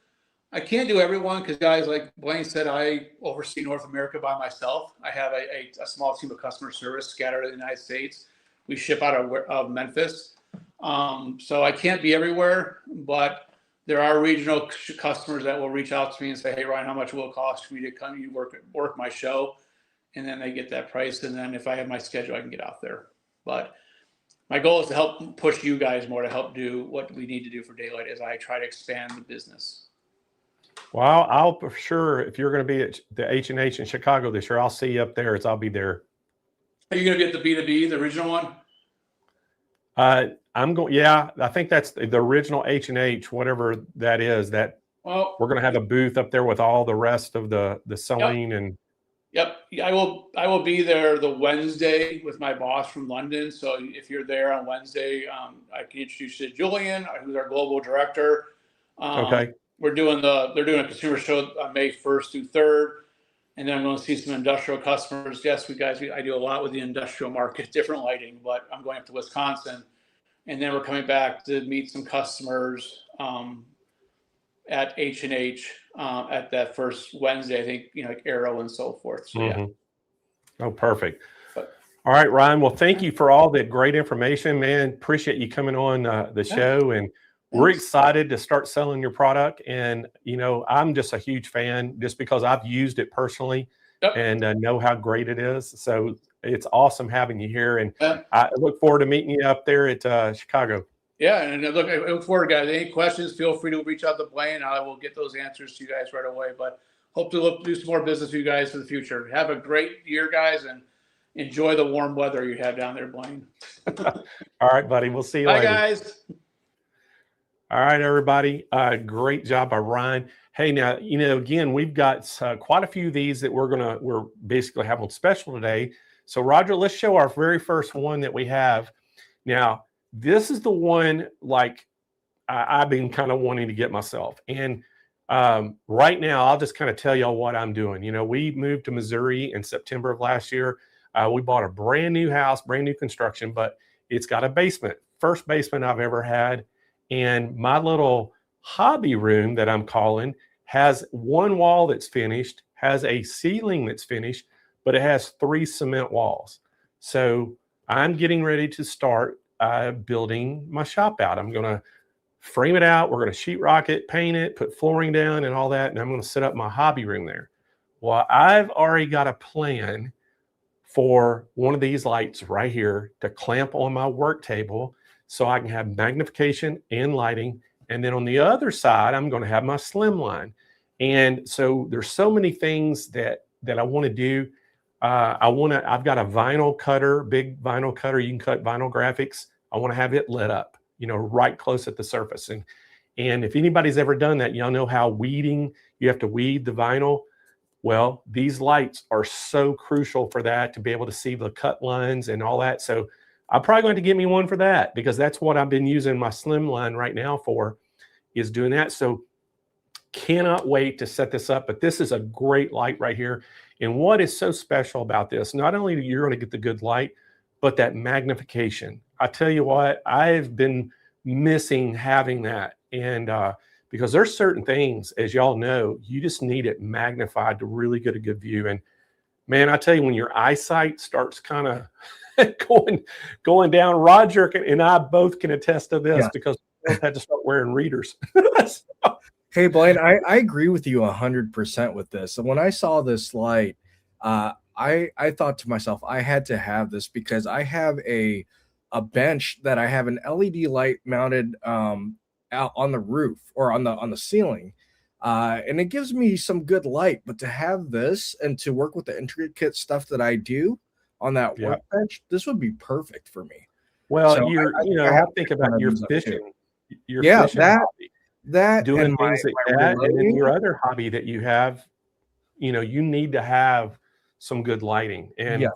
I can't do everyone because, guys, like Blaine said, I oversee North America by myself. I have a small team of customer service scattered in the United States. We ship out of Memphis. So I can't be everywhere, but there are regional customers that will reach out to me and say, hey, Ryan, how much will it cost for me to come you work my show? And then they get that price. And then if I have my schedule, I can get out there. But my goal is to help push you guys more to help do what we need to do for Daylight as I try to expand the business. Well, I'll for sure, if you're going to be at the H&H in Chicago this year, I'll see you up there as I'll be there. Are you going to be at the B2B, the original one? I'm going, yeah, I think that's the original H&H, whatever that is, that we're going to have a booth up there with all the rest of the selling. Yep. And yep. I will be there the Wednesday with my boss from London. So if you're there on Wednesday, I can introduce you to Julian, who's our global director. Okay. They're doing a consumer show on May 1st through 3rd. And then I'm going to see some industrial customers. Yes, I do a lot with the industrial market, different lighting, but I'm going up to Wisconsin. And then we're coming back to meet some customers at H&H at that first Wednesday, I think, like Arrow and so forth. So, yeah. Oh, perfect. All right, Ryan. Well, thank you for all that great information, man. Appreciate you coming on the show. And we're excited to start selling your product. And, I'm just a huge fan just because I've used it personally and know how great it is. So it's awesome having you here. And I look forward to meeting you up there at Chicago. Yeah. And look, I look forward, guys. Any questions, feel free to reach out to Blaine. I will get those answers to you guys right away. But hope to do some more business for you guys in the future. Have a great year, guys. And enjoy the warm weather you have down there, Blaine. All right, buddy. We'll see you later. Bye, guys. All right, everybody. Great job by Ryan. Hey, now, again, we've got quite a few of these that we're basically having special today. So, Roger, let's show our very first one that we have. Now, this is the one like I've been kind of wanting to get myself. And right now, I'll just kind of tell y'all what I'm doing. We moved to Missouri in September of last year. We bought a brand new house, brand new construction, but it's got a basement. First basement I've ever had. And my little hobby room that I'm calling has one wall that's finished, has a ceiling that's finished, but it has 3 cement walls. So I'm getting ready to start building my shop out. I'm going to frame it out. We're going to sheetrock it, paint it, put flooring down and all that. And I'm going to set up my hobby room there. Well, I've already got a plan for one of these lights right here to clamp on my work table so I can have magnification and lighting. And then on the other side, I'm going to have my slim line. And so there's so many things that I want to do. I've got a vinyl cutter, big vinyl cutter. You can cut vinyl graphics. I want to have it lit up, right close at the surface. And if anybody's ever done that, y'all know how you have to weed the vinyl. Well, these lights are so crucial for that, to be able to see the cut lines and all that. So I'm probably going to get me one for that, because that's what I've been using my slim line right now for, is doing that. So cannot wait to set this up. But this is a great light right here. And what is so special about this, not only you're going to get the good light, but that magnification. I tell you what, I've been missing having that. And because there's certain things, as y'all know, you just need it magnified to really get a good view. And man, I tell you, when your eyesight starts kind of going down, Roger and I both can attest to this, because we both had to start wearing readers. Hey, Blaine, I agree with you 100% with this. And when I saw this light, I thought to myself, I had to have this, because I have a bench that I have an LED light mounted out on the roof, or on the ceiling, and it gives me some good light. But to have this and to work with the intricate stuff that I do on that workbench, this would be perfect for me. Well, so I think about your fishing, hobby. That doing and things like that, and then your other hobby that you have, you need to have some good lighting. And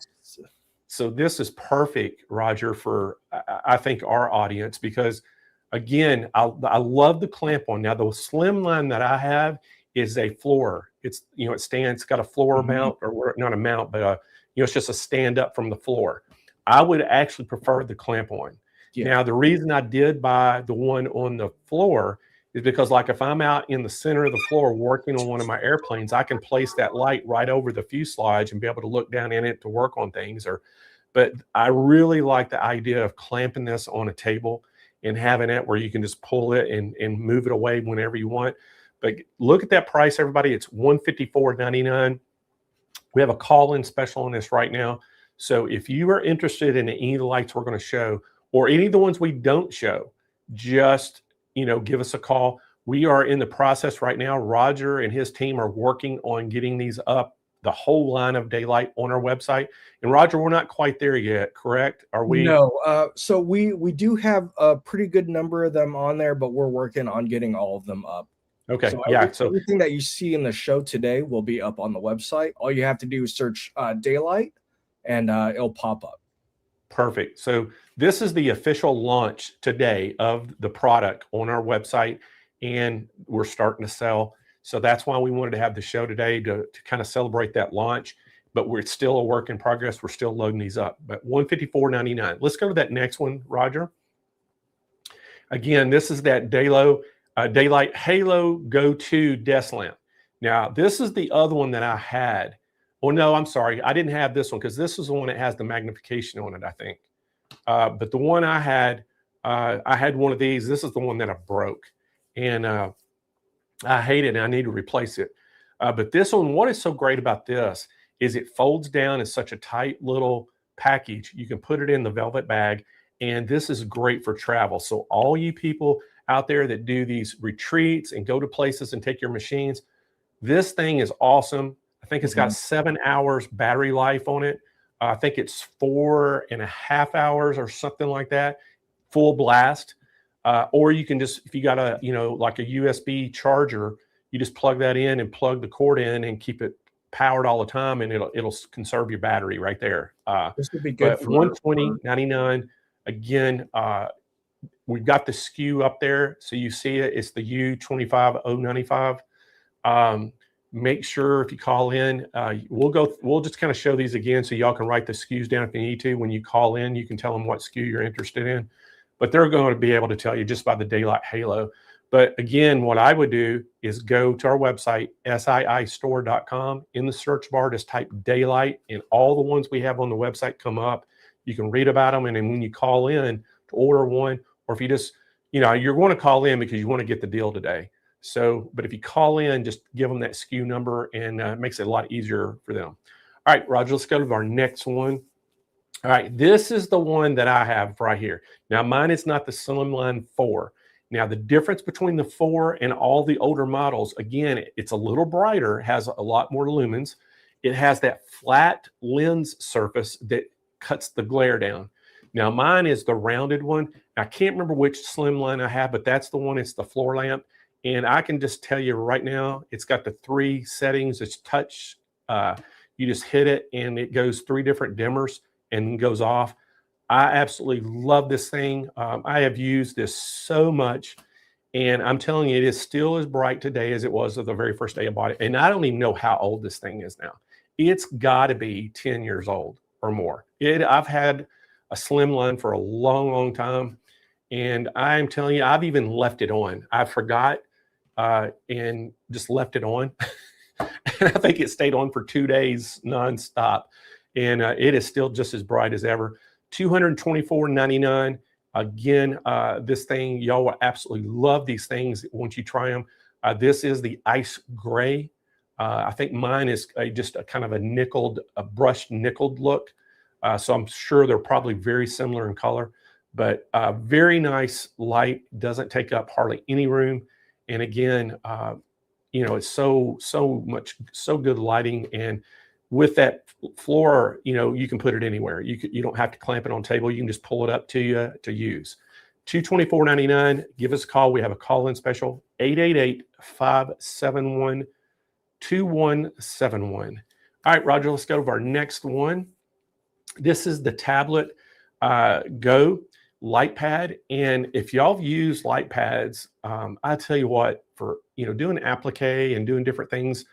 so this is perfect, Roger, for I think our audience, because again, I love the clamp on. Now the slim line that I have is a floor. It's it stands, got a floor mount, or not a mount, but it's just a stand up from the floor. I would actually prefer the clamp on. Now the reason I did buy the one on the floor is because, like, if I'm out in the center of the floor working on one of my airplanes, I can place that light right over the fuselage and be able to look down in it to work on things. But I really like the idea of clamping this on a table and having it where you can just pull it and move it away whenever you want. But look at that price, everybody. It's $154.99. We have a call-in special on this right now. So if you are interested in any of the lights we're going to show, or any of the ones we don't show, just, give us a call. We are in the process right now. Roger and his team are working on getting these up, the whole line of Daylight on our website. And Roger, we're not quite there yet, correct? Are we? No. So we do have a pretty good number of them on there, but we're working on getting all of them up. Okay. So yeah. So everything that you see in the show today will be up on the website. All you have to do is search Daylight, and it'll pop up. Perfect. So this is the official launch today of the product on our website, and we're starting to sell. So that's why we wanted to have the show today to kind of celebrate that launch. But we're still a work in progress. We're still loading these up. But $154.99. Let's go to that next one, Roger. Again, this is that Daylight Halo Go 2 desk lamp. Now, this is the other one that I had. Oh, no, I'm sorry. I didn't have this one because this is the one that has the magnification on it, I think. But the one I had one of these. This is the one that I broke. And I hate it, and I need to replace it. But this one, what is so great about this is it folds down in such a tight little package. You can put it in the velvet bag, and this is great for travel. So all you people out there that do these retreats and go to places and take your machines, this thing is awesome. I think it's got 7 hours battery life on it. I think it's 4.5 hours or something like that, full blast. Or you can just, if you got a, like a USB charger, you just plug that in and plug the cord in and keep it powered all the time, and it'll conserve your battery right there. This would be good. For $120.99. Again, we've got the SKU up there, so you see it. It's the U25095. Make sure if you call in, we'll just kind of show these again so y'all can write the SKUs down if you need to. When you call in, you can tell them what SKU you're interested in, but they're going to be able to tell you just by the Daylight Halo. But again, what I would do is go to our website, siiistore.com. In the search bar, just type Daylight, and all the ones we have on the website come up. You can read about them, and then when you call in to order one, or if you just, you're going to call in because you want to get the deal today. So, but if you call in, just give them that SKU number, and it makes it a lot easier for them. All right, Roger, let's go to our next one. All right, this is the one that I have right here. Now, mine is not the Slimline 4. Now, the difference between the 4 and all the older models, again, it's a little brighter, has a lot more lumens. It has that flat lens surface that cuts the glare down. Now, mine is the rounded one. I can't remember which Slimline I have, but that's the one. It's the floor lamp. And I can just tell you right now, it's got the 3 settings. It's touch. You just hit it, and it goes 3 different dimmers and goes off. I absolutely love this thing. I have used this so much, and I'm telling you, it is still as bright today as it was the very first day I bought it. And I don't even know how old this thing is now. It's got to be 10 years old or more. I've had a Slimline for a long, long time, and I'm telling you, I've even left it on. I forgot and just left it on. And I think it stayed on for 2 days nonstop, and it is still just as bright as ever. $224.99. Again, this thing, y'all will absolutely love these things once you try them. This is the ice gray. I think mine is just a kind of a brushed nickeled look. So I'm sure they're probably very similar in color, but very nice light, doesn't take up hardly any room. And again, it's so good lighting. And with that floor, you can put it anywhere. You don't have to clamp it on table. You can just pull it up to you to use. $224.99. Give us a call. We have a call-in special, 888-571-2171. All right, Roger, let's go to our next one. This is the Tablet Go light pad. And if y'all have used light pads, I tell you what, for doing applique and doing different things,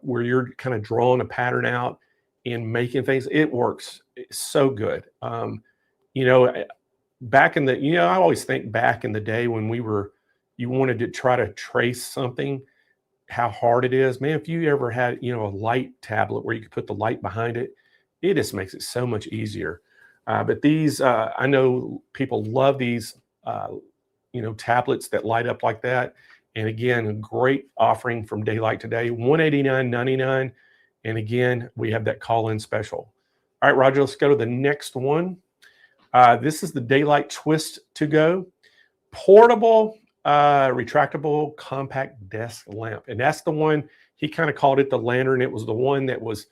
where you're kind of drawing a pattern out and making things, it works so good. Back in the, I always think back in the day when you wanted to try to trace something, how hard it is, man. If you ever had, a light tablet where you could put the light behind it, it just makes it so much easier. But these, I know people love these, tablets that light up like that. And again, a great offering from Daylight today, $189.99. And again, we have that call-in special. All right, Roger, let's go to the next one. This is the Daylight Twist to Go. Portable, retractable, compact desk lamp. And that's the one, he kind of called it the lantern. It was the one that was,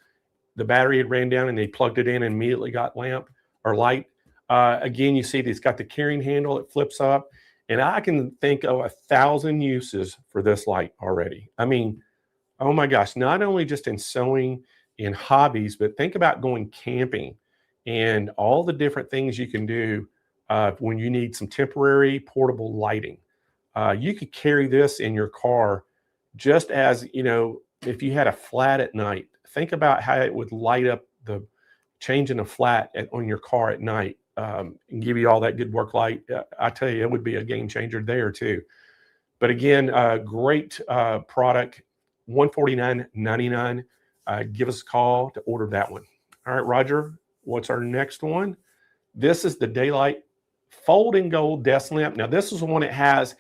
the battery had ran down and they plugged it in and immediately got lamp or light. Again, you see it's got the carrying handle. It flips up. And I can think of 1,000 uses for this light already. I mean, oh my gosh, not only just in sewing, in hobbies, but think about going camping and all the different things you can do when you need some temporary portable lighting. You could carry this in your car just as, you know, if you had a flat at night, think about how it would light up the changing a flat on your car at night and give you all that good work light. I tell you, it would be a game changer there too. But again, great product, $149.99. Give us a call to order that one. All right, Roger, what's our next one? This is the Daylight Folding Gold Desk Lamp. Now, this is the one that has,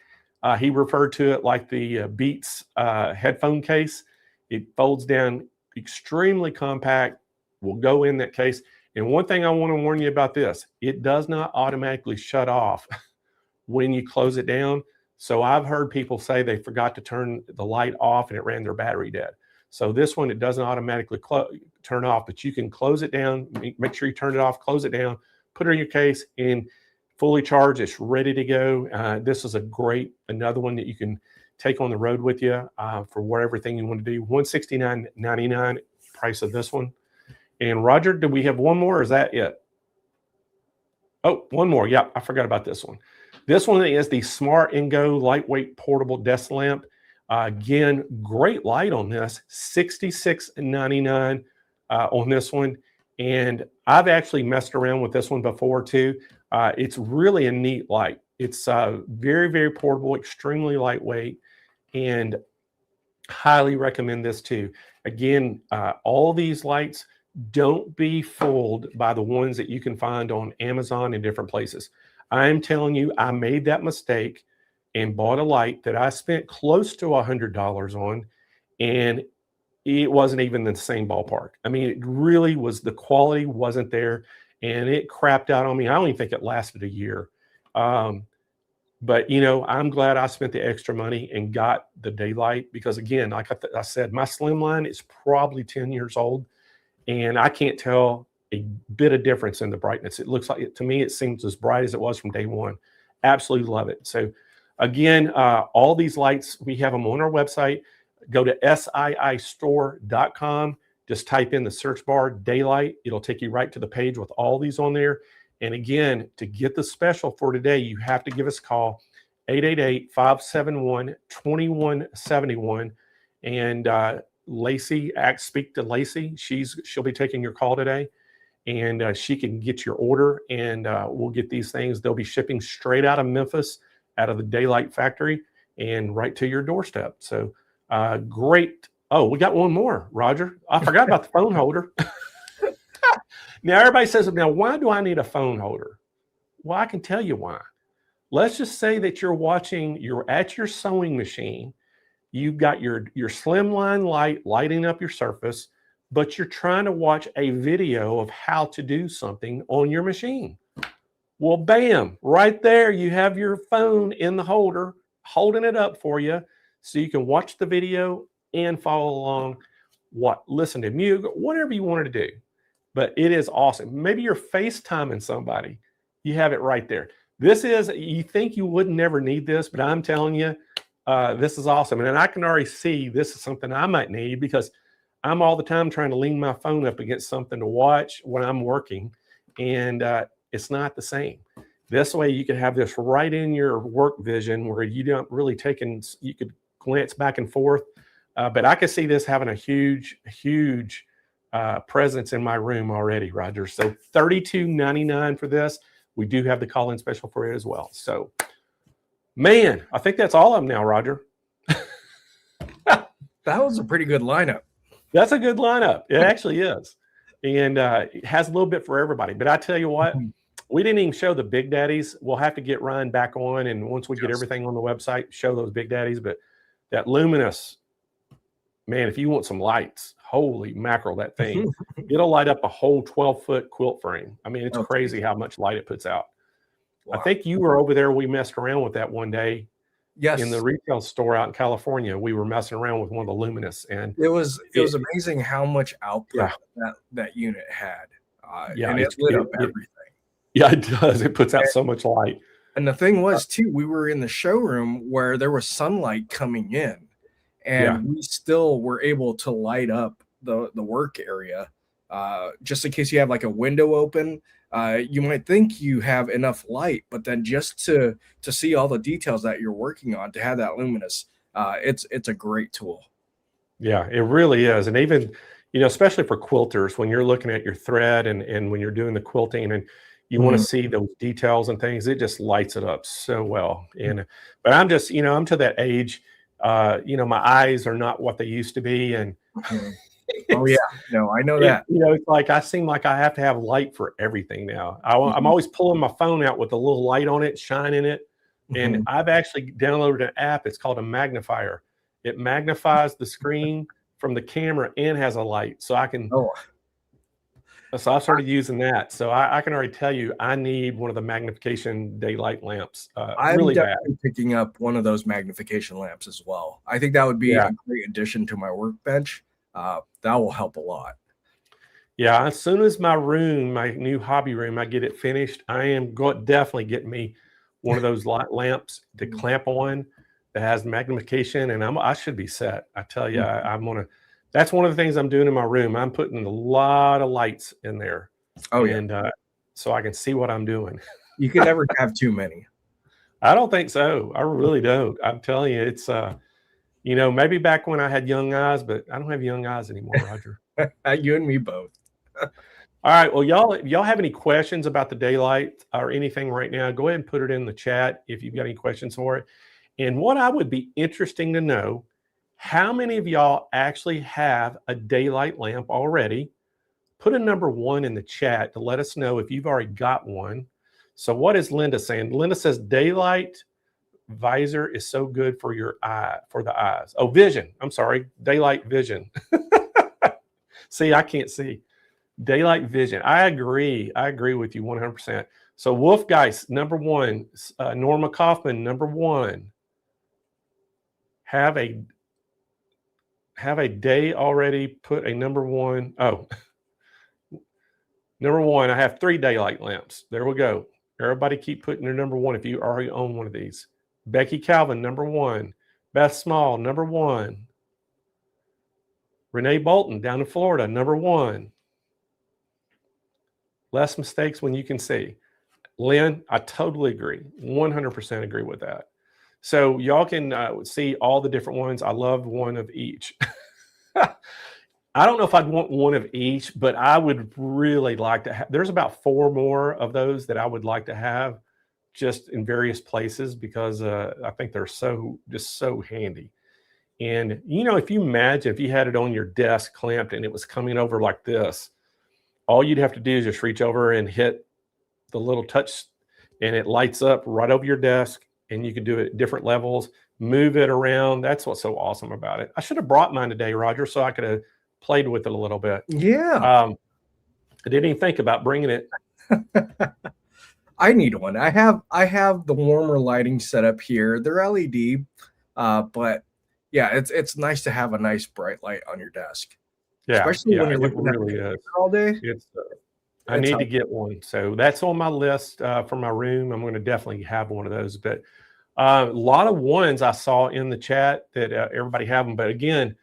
he referred to it like the Beats headphone case. It folds down extremely compact, will go in that case. And one thing I want to warn you about this, it does not automatically shut off when you close it down. So I've heard people say they forgot to turn the light off and it ran their battery dead. So this one, it doesn't automatically turn off, but you can close it down, make sure you turn it off, close it down, put it in your case, and fully charged. It's ready to go. This is another one that you can take on the road with you for whatever thing you want to do. $169.99 price of this one. And Roger, do we have one more or is that it? Oh, one more. Yeah, I forgot about this one. This one is the Smart & Go lightweight portable desk lamp. Again, great light on this, $66.99 on this one. And I've actually messed around with this one before too. It's really a neat light. It's very, very portable, extremely lightweight, and highly recommend this too. Again, all these lights, don't be fooled by the ones that you can find on Amazon and different places. I'm telling you, I made that mistake and bought a light that I spent close to $100 on, and it wasn't even in the same ballpark. I mean, it really was, the quality wasn't there, and it crapped out on me. I don't even think it lasted a year. But, you know, I'm glad I spent the extra money and got the Daylight because, again, like I said, my Slimline is probably 10 years old, and I can't tell a bit of difference in the brightness. It looks like, to me, it seems as bright as it was from day one. Absolutely love it. So, again, all these lights, we have them on our website. Go to siistore.com. Just type in the search bar Daylight. It'll take you right to the page with all these on there. And again, to get the special for today, you have to give us a call, 888-571-2171. And Lacey, speak to Lacey. She'll be taking your call today. And she can get your order, and we'll get these things. They'll be shipping straight out of Memphis, out of the Daylight factory, and right to your doorstep. So great. Oh, we got one more, Roger. I forgot about the phone holder. Now, everybody says, now, why do I need a phone holder? Well, I can tell you why. Let's just say that you're at your sewing machine. You've got your Slimline light lighting up your surface, but you're trying to watch a video of how to do something on your machine. Well, bam, right there, you have your phone in the holder, holding it up for you so you can watch the video and follow along, listen to music, whatever you wanted to do. But it is awesome. Maybe you're FaceTiming somebody. You have it right there. You think you would never need this, but I'm telling you, this is awesome. And I can already see this is something I might need because I'm all the time trying to lean my phone up against something to watch when I'm working. And it's not the same. This way you can have this right in your work vision where you don't really you could glance back and forth. But I can see this having a huge, huge presence in my room already, Roger. So $32.99 for this. We do have the call-in special for it as well. So, man, I think that's all of them now, Roger. That was a pretty good lineup. That's a good lineup. It actually is. And it has a little bit for everybody. But I tell you what, we didn't even show the Big Daddies. We'll have to get Ryan back on. And once we get everything on the website, show those Big Daddies. But that luminous, man, if you want some lights, holy mackerel, that thing, it'll light up a whole 12-foot quilt frame. I mean, it's crazy how much light it puts out. Wow. I think you were over there. We messed around with that one day. Yes. In the retail store out in California, we were messing around with one of the Luminous, and it was amazing how much output that unit had. Yeah, and it lit up everything. Yeah, it does. It puts out so much light. And the thing was, too, we were in the showroom where there was sunlight coming in, and we still were able to light up the work area. Just in case you have like a window open, you might think you have enough light, but then just to see all the details that you're working on, to have that luminous, it's a great tool. Yeah, it really is. And even, especially for quilters, when you're looking at your thread and when you're doing the quilting and you want to see those details and things, it just lights it up so well. And but I'm just, I'm to that age, my eyes are not what they used to be. And oh yeah, no, I know that. It's like I seem like I have to have light for everything now. I'm always pulling my phone out with a little light on it, shining it. And I've actually downloaded an app. It's called a magnifier. It magnifies the screen from the camera and has a light, so I can. So I started using that. So I can already tell you, I need one of the magnification daylight lamps. I'm really definitely picking up one of those magnification lamps as well. I think that would be a great addition to my workbench. That will help a lot. Yeah, as soon as my new hobby room, I get it finished, I am definitely getting me one of those light lamps to clamp on that has magnification, and I should be set. I tell you, I'm gonna. That's one of the things I'm doing in my room. I'm putting a lot of lights in there. And so I can see what I'm doing. You can never have too many. I don't think so. I really don't. I'm telling you, it's maybe back when I had young eyes, but I don't have young eyes anymore, Roger. You and me both. All right. Well, if y'all have any questions about the daylight or anything right now, go ahead and put it in the chat if you've got any questions for it. And what I would be interesting to know, how many of y'all actually have a daylight lamp already? Put a number 1 in the chat to let us know if you've already got one. So what is Linda saying? Linda says daylight visor is so good for the eyes. Oh, vision. I'm sorry. Daylight vision. See, I can't see. Daylight vision. I agree. I agree with you 100%. So Wolfgeist, number 1. Norma Kaufman, number 1. Have a day already put a number 1. Oh, number 1, I have 3 daylight lamps. There we go. Everybody keep putting their number 1 if you already own one of these. Becky Calvin, number 1. Beth Small, number 1. Renee Bolton down in Florida, number 1. Less mistakes when you can see. Lynn, I totally agree. 100% agree with that. So y'all can see all the different ones. I love one of each. I don't know if I'd want one of each, but I would really like to have. There's about 4 more of those that I would like to have just in various places because I think they're just so handy. And, if you imagine if you had it on your desk clamped and it was coming over like this, all you'd have to do is just reach over and hit the little touch and it lights up right over your desk. And you can do it at different levels, move it around. That's what's so awesome about it. I should have brought mine today, Roger, so I could have played with it a little bit. Yeah. I didn't even think about bringing it. I need one. I have the warmer lighting set up here. They're LED, but yeah, it's nice to have a nice bright light on your desk. Yeah, especially when you're looking at it all day. I need to get one. So that's on my list for my room. I'm going to definitely have one of those. But a lot of ones I saw in the chat that everybody have them. But again,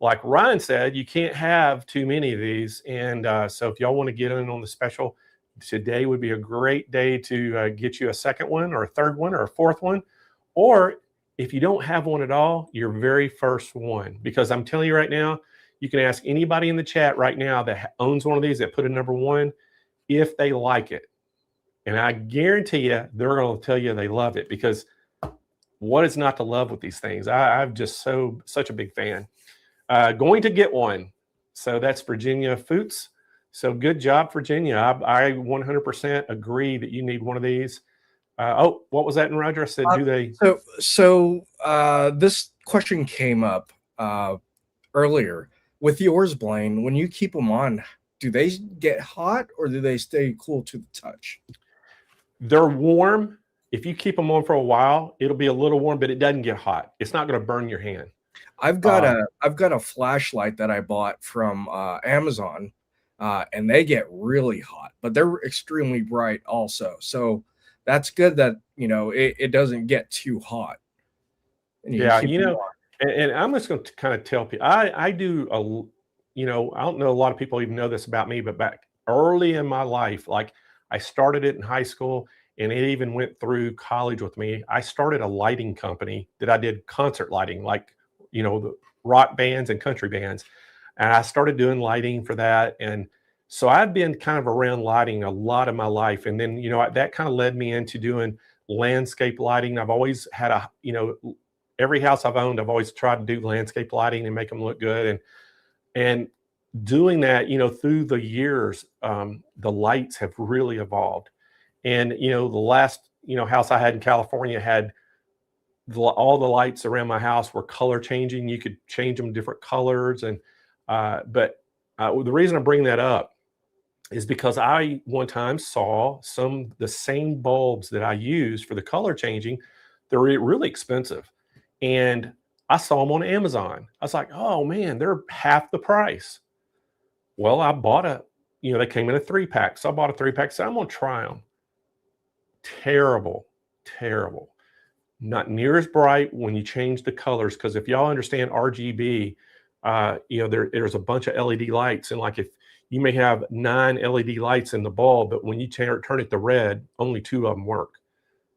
like Ryan said, you can't have too many of these. And so if y'all want to get in on the special, today would be a great day to get you a second one or a third one or a fourth one. Or if you don't have one at all, your very first one. Because I'm telling you right now, you can ask anybody in the chat right now that owns one of these that put a number 1 if they like it. And I guarantee you, they're going to tell you they love it because what is not to love with these things? I'm just such a big fan. Going to get one. So that's Virginia Foots. So good job, Virginia. I 100% agree that you need one of these. What was that in Roger? I said, do they? So this question came up earlier. With yours, Blaine, when you keep them on, do they get hot or do they stay cool to the touch? They're warm. If you keep them on for a while, it'll be a little warm, but it doesn't get hot. It's not going to burn your hand. I've got a flashlight that I bought from Amazon, and they get really hot, but they're extremely bright also. So that's good that it doesn't get too hot. Yeah, and I'm just going to kind of tell people I do I don't know a lot of people even know this about me, but back early in my life, like I started it in high school and it even went through college with me. I started a lighting company that I did concert lighting, like the rock bands and country bands. And I started doing lighting for that. And so I've been kind of around lighting a lot of my life. And then, that kind of led me into doing landscape lighting. I've always had every house I've owned, I've always tried to do landscape lighting and make them look good. And doing that, through the years, the lights have really evolved. And, the last, house I had in California had all the lights around my house were color changing. You could change them different colors. And, but the reason I bring that up is because I one time saw the same bulbs that I use for the color changing. They're really expensive. And I saw them on Amazon. I was like, oh man, they're half the price. Well, I bought they came in a 3-pack. So I bought a 3-pack. So I'm going to try them. Terrible. Not near as bright when you change the colors. Because if y'all understand RGB, there's a bunch of LED lights. And like if you may have 9 LED lights in the bulb, but when you turn it to red, only 2 of them work.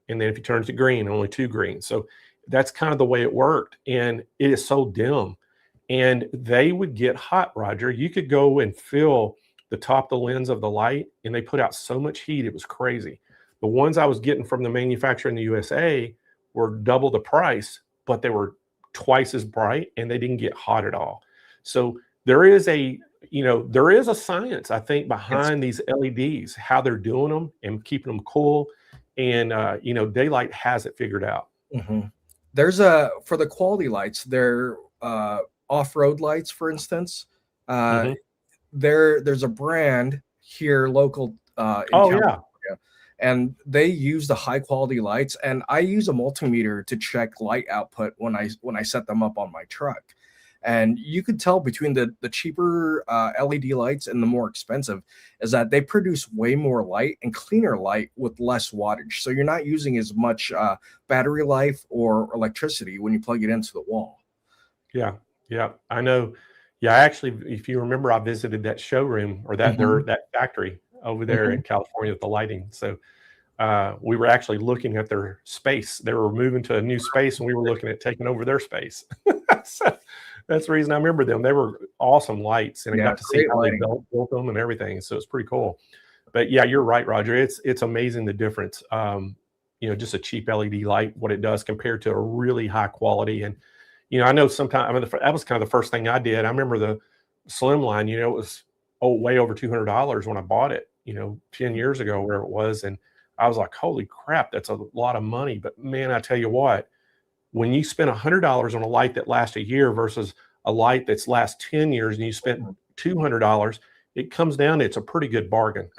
And then if you turn it to green, only 2 green. So that's kind of the way it worked. And it is so dim. And they would get hot, Roger. You could go and fill the top of the lens of the light, and they put out so much heat, it was crazy. The ones I was getting from the manufacturer in the USA were double the price, but they were twice as bright, and they didn't get hot at all. So there is a science, I think, behind these LEDs, how they're doing them and keeping them cool. And, Daylight has it figured out. Mm-hmm. There's for the quality lights, they're off-road lights, for instance. There's a brand here local in California, and they use the high quality lights, and I use a multimeter to check light output when I set them up on my truck. And you could tell between the cheaper LED lights and the more expensive is that they produce way more light and cleaner light with less wattage. So you're not using as much battery life or electricity when you plug it into the wall. Yeah, I know. Yeah, actually, if you remember, I visited that showroom or that factory over there in California with the lighting. So we were actually looking at their space. They were moving to a new space, and we were looking at taking over their space. So that's the reason I remember them. They were awesome lights, and I got to see how they built them and everything. So it's pretty cool. But yeah, you're right, Roger. It's amazing the difference. Just a cheap LED light, what it does compared to a really high quality. And I know sometimes that was kind of the first thing I did. I remember the Slim line. It was way over $200 when I bought it. 10 years ago, where it was, and I was like, holy crap, that's a lot of money. But man, I tell you what, when you spend $100 on a light that lasts a year versus a light that's lasts 10 years and you spent $200, it comes down, it's a pretty good bargain.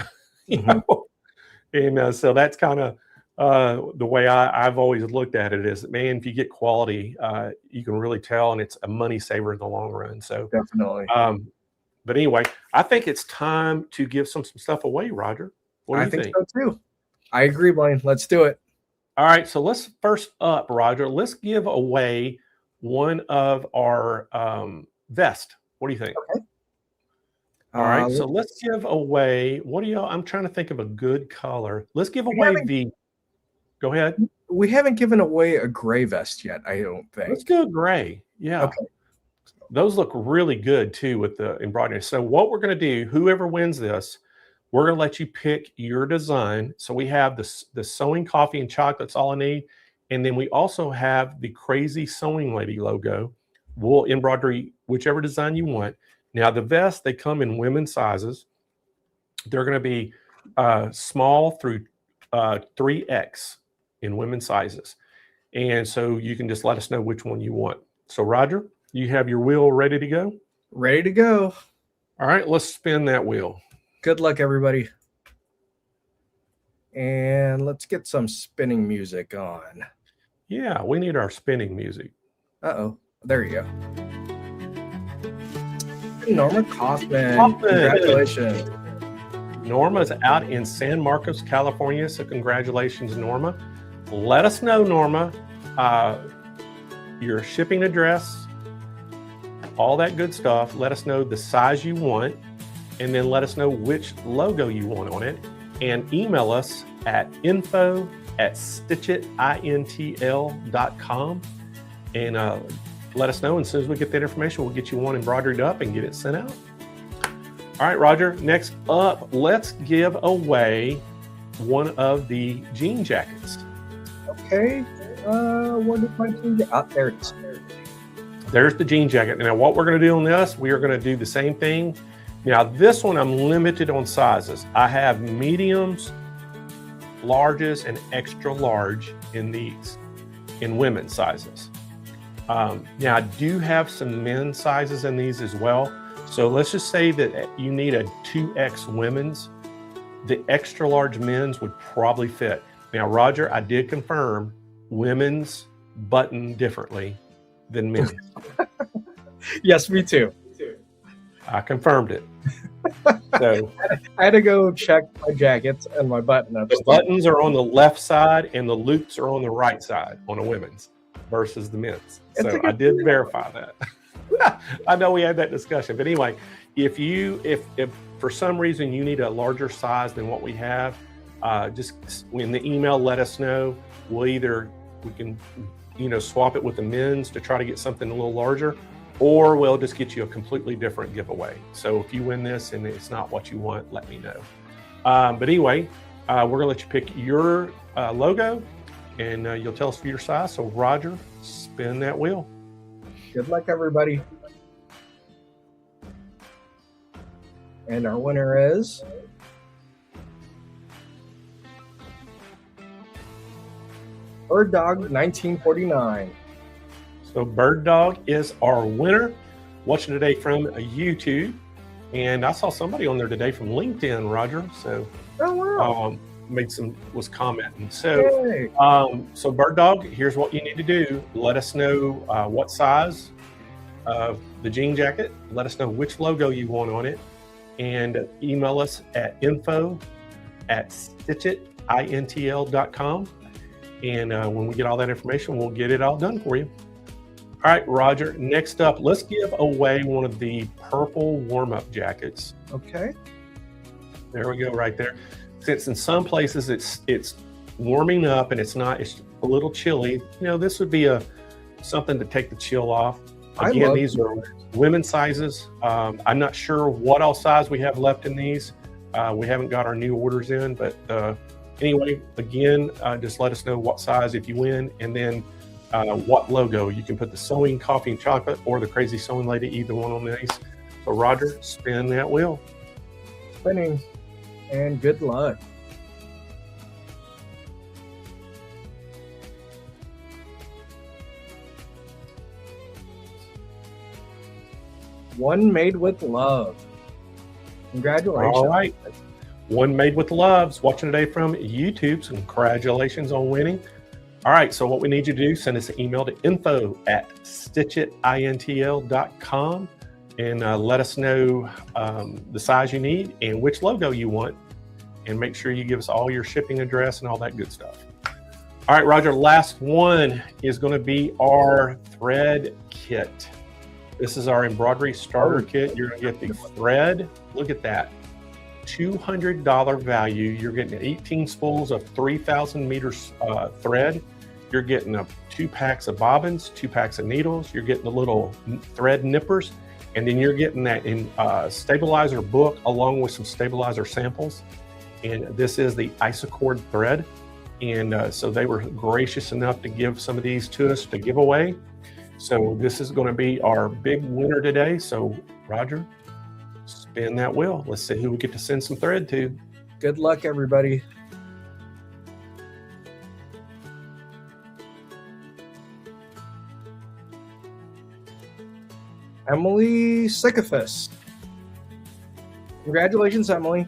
And so that's kind of the way I've always looked at it is, man, if you get quality, you can really tell, and it's a money saver in the long run. So definitely. But anyway, I think it's time to give some stuff away, Roger. What do you think? I think so too. I agree, Blaine. Let's do it. All right. So let's first up, Roger, let's give away one of our vest. What do you think? Okay. All right. So let's give away, I'm trying to think of a good color. Let's give away go ahead. We haven't given away a gray vest yet, I don't think. Let's go gray. Yeah. Okay. Those look really good too with the embroidery. So what we're going to do, whoever wins this, we're going to let you pick your design. So we have the sewing coffee and chocolate's all I need. And then we also have the Crazy Sewing Lady logo, wool embroidery, whichever design you want. Now the vests, they come in women's sizes. They're going to be small through 3X in women's sizes. And so you can just let us know which one you want. So Roger, you have your wheel ready to go? Ready to go. All right, let's spin that wheel. Good luck, everybody. And let's get some spinning music on. Yeah, we need our spinning music. Uh-oh. There you go. Norma Kaufman. Congratulations. Norma's out in San Marcos, California. So congratulations, Norma. Let us know, Norma, your shipping address, all that good stuff. Let us know the size you want, and then let us know which logo you want on it. And email us at info@stitchitintl.com. And let us know. And as soon as we get that information, we'll get you one embroidered up and get it sent out. All right, Roger, next up, let's give away one of the jean jackets. Okay. What is my jean jacket? Oh, there it is. There's the jean jacket. Now, what we're going to do on this, we are going to do the same thing. Now, this one, I'm limited on sizes. I have mediums, larges, and extra large in these, in women's sizes. Now, I do have some men's sizes in these as well. So let's just say that you need a 2X women's. The extra large men's would probably fit. Now, Roger, I did confirm women's button differently than men's. Yes, me too. I confirmed it. So I had to go check my jackets and my button ups. The buttons are on the left side and the loops are on the right side on a women's versus the men's. So I did verify that. I know we had that discussion, but anyway, if for some reason you need a larger size than what we have, just in the email, let us know. We can swap it with the men's to try to get something a little larger, or we'll just get you a completely different giveaway. So if you win this and it's not what you want, let me know. But anyway, we're gonna let you pick your logo, and you'll tell us for your size. So Roger, spin that wheel. Good luck, everybody. And our winner is Bird Dog 1949. So Bird Dog is our winner. Watching today from YouTube, and I saw somebody on there today from LinkedIn, Roger. So was commenting. So so Bird Dog, here's what you need to do. Let us know what size of the jean jacket. Let us know which logo you want on it, and email us at info@stitchitintl.com. And when we get all that information, we'll get it all done for you. All right, Roger, next up, let's give away one of the purple warm-up jackets. Okay. There we go, right there. Since in some places it's warming up and it's a little chilly, this would be something to take the chill off. Again, these are women's sizes. I'm not sure what all size we have left in these. We haven't got our new orders in, but anyway, again, just let us know what size if you win, and then what logo. You can put the Sewing Coffee and Chocolate or the Crazy Sewing Lady, either one on these. So Roger, spin that wheel. Spinning, and good luck. One Made with Love. Congratulations. All right. One Made with Love's watching today from YouTube. So congratulations on winning. All right, so what we need you to do, send us an email to info@stitchitintl.com and let us know the size you need and which logo you want, and make sure you give us all your shipping address and all that good stuff. All right, Roger, last one is going to be our thread kit. This is our embroidery starter kit. You're going to get the thread. Look at that. $200 value. You're getting 18 spools of 3,000 meters thread. You're getting 2 packs of bobbins, 2 packs of needles. You're getting the little thread nippers, and then you're getting that in stabilizer book along with some stabilizer samples. And this is the Isocord thread. And so they were gracious enough to give some of these to us to give away. So this is going to be our big winner today. So Roger, spin that wheel. Let's see who we get to send some thread to. Good luck, everybody. Emily Sycophus. Congratulations, Emily.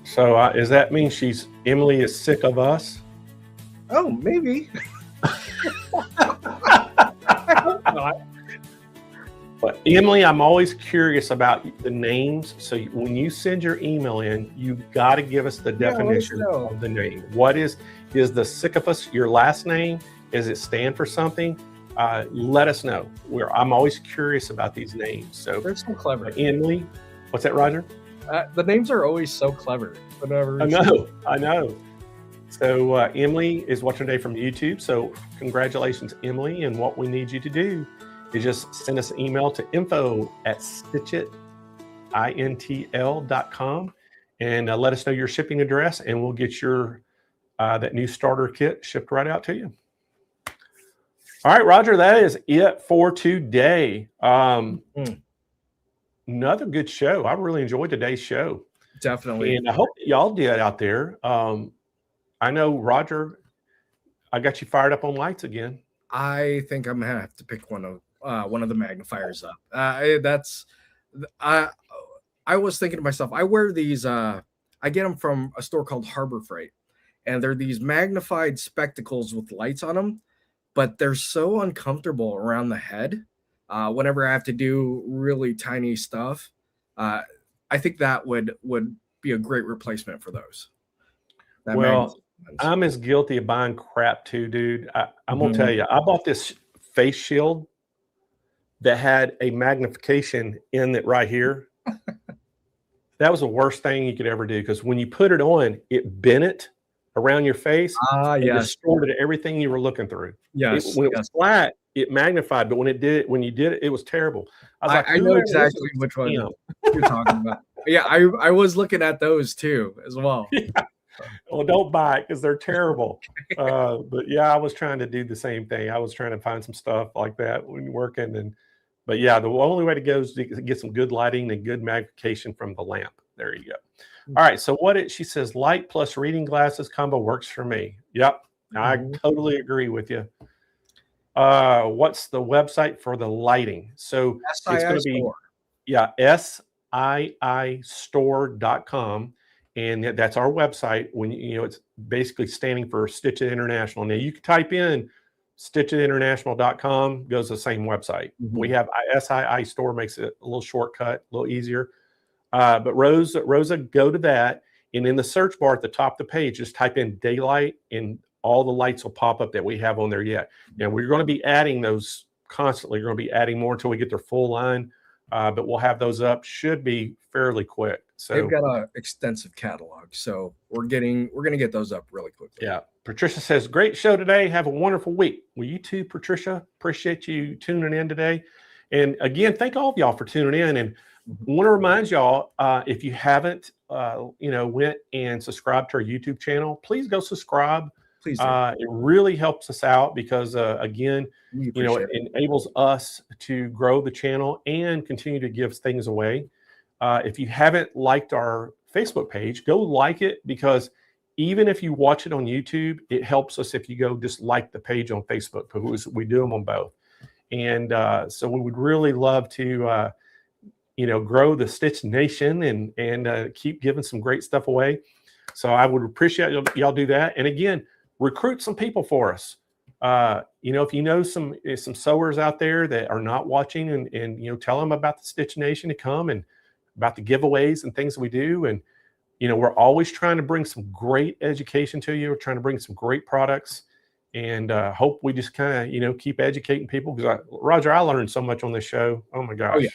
So does that mean Emily is sick of us? Oh, maybe. I hope not. But Emily, I'm always curious about the names. So when you send your email in, you got to give us the definition of the name. What is the Sycophus your last name? Does it stand for something? Let us know. I'm always curious about these names. So they're so clever. Emily, what's that, Roger? The names are always so clever. I know. So Emily is watching today from YouTube. So congratulations, Emily. And what we need you to do is just send us an email to info@stitchitintl.com and let us know your shipping address, and we'll get your that new starter kit shipped right out to you. All right, Roger, that is it for today. Another good show. I really enjoyed today's show. Definitely. And I hope y'all did out there. I know, Roger, I got you fired up on lights again. I think I'm gonna have to pick one of the magnifiers up. I was thinking to myself, I wear these. I get them from a store called Harbor Freight, and they're these magnified spectacles with lights on them, but they're so uncomfortable around the head. Whenever I have to do really tiny stuff, I think that would be a great replacement for those. I'm as guilty of buying crap too, dude. I'm gonna tell you, I bought this face shield that had a magnification in it right here. That was the worst thing you could ever do, because when you put it on, it bent it around your face and distorted everything you were looking through. Yes. When it was flat, it magnified, but when you did it, it was terrible. I know exactly which one you're talking about. Yeah, I was looking at those too as well. Yeah. Well, don't buy it because they're terrible. But yeah, I was trying to do the same thing. I was trying to find some stuff like that when you're working. But yeah, the only way to go is to get some good lighting and good magnification from the lamp. There you go. All right. So she says, light plus reading glasses combo works for me. Yep. I totally agree with you. What's the website for the lighting? So it's going to be, SIIstore.com. And that's our website. When it's basically standing for Stitch It International. Now you can type in stitchitinternational.com, goes to the same website. We have SII Store, makes it a little shortcut, a little easier. But Rosa, go to that, and in the search bar at the top of the page, just type in daylight, and all the lights will pop up that we have on there yet. Now we're going to be adding those constantly. We're going to be adding more until we get their full line. But we'll have those up. Should be fairly quick. So they've got an extensive catalog, so we're going to get those up really quickly. Yeah. Patricia says, great show today. Have a wonderful week. Well, you too, Patricia. Appreciate you tuning in today. And again, thank all of y'all for tuning in. And want to remind y'all, if you haven't, went and subscribed to our YouTube channel, please go subscribe. Please do. It really helps us out because, again, it enables us to grow the channel and continue to give things away. If you haven't liked our Facebook page, go like it, because even if you watch it on YouTube, it helps us if you go just like the page on Facebook, because we do them on both. And so we would really love to, grow the Stitch Nation and keep giving some great stuff away. So I would appreciate y'all do that. And again, recruit some people for us. If you know some sewers out there that are not watching, and tell them about the Stitch Nation to come, and about the giveaways and things we do. And we're always trying to bring some great education to you. We're trying to bring some great products, and hope we just kind of keep educating people, because Roger, I learned so much on this show. Oh my gosh. Oh, yeah.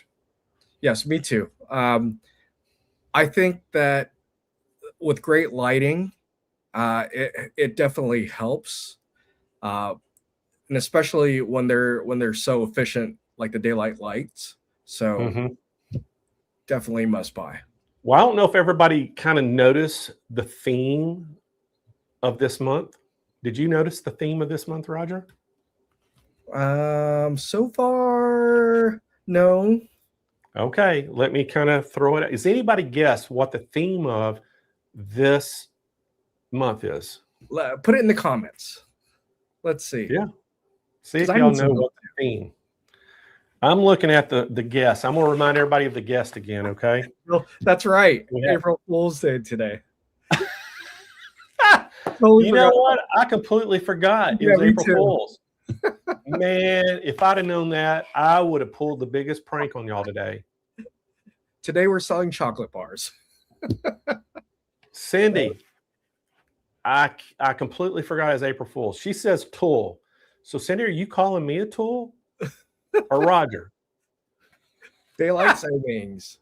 Yes, me too. I think that with great lighting, it definitely helps, and especially when they're so efficient, like the daylight lights. So definitely must buy. Well, I don't know if everybody kind of noticed the theme of this month. Did you notice the theme of this month, Roger? So far, no. Okay, let me kind of throw it out. Does anybody guess what the theme of this month is? Put it in the comments. Let's see. Yeah. See if y'all know what the theme. I'm looking at the guest. I'm going to remind everybody of the guest again, okay? Well, that's right. April Fool's Day today. Totally you know what? I completely forgot. It was April Fool's. Man, if I'd have known that, I would have pulled the biggest prank on y'all today. Today we're selling chocolate bars. Cindy, I completely forgot it's April Fool's. She says tool. So Cindy, are you calling me a tool or Roger? Daylight savings.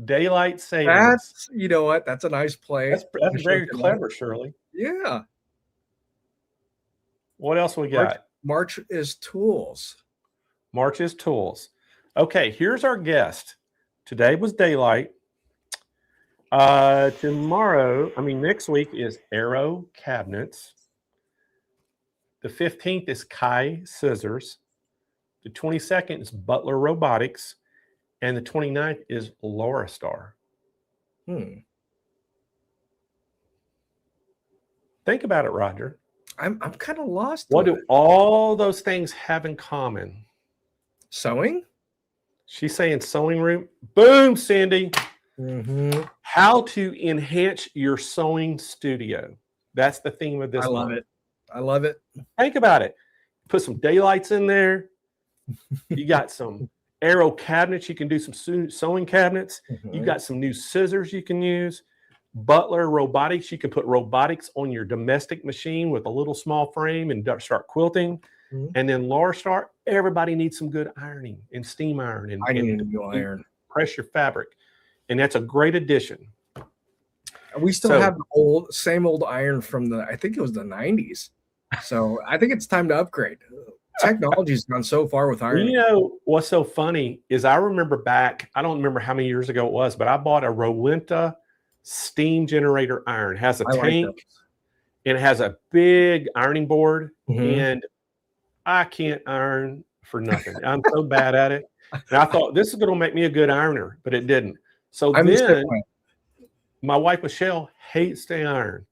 Daylight savings. That's, you know what? That's a nice play. That's very clever, Shirley. Yeah. What else we got? March is tools. March is tools. Okay, here's our guest. Today was daylight. Next week is Arrow Cabinets. The 15th is Kai Scissors. The 22nd is Butler Robotics. And the 29th is Laura Star. Think about it, Roger. I'm kind of lost. What do all those things have in common? Sewing? She's saying sewing room. Boom, Cindy. Mm-hmm. How to enhance your sewing studio. That's the theme of this. I love it. I love it. Think about it. Put some daylights in there. You got some Arrow cabinets. You can do some sewing cabinets. You got some new scissors you can use. Butler Robotics. You can put robotics on your domestic machine with a little small frame and start quilting. And then Laura Star. Everybody needs some good ironing and steam iron and, I need a new iron. Press your fabric. And that's a great addition. We still have the same old iron from I think it was the 90s. So I think it's time to upgrade. Technology's gone so far with iron. You know, what's so funny is I remember back, I don't remember how many years ago it was, but I bought a Rowenta steam generator iron. It has a tank and it has a big ironing board. And I can't iron for nothing. I'm so bad at it. And I thought this is going to make me a good ironer, but it didn't. So then my wife, Michelle, hates to iron.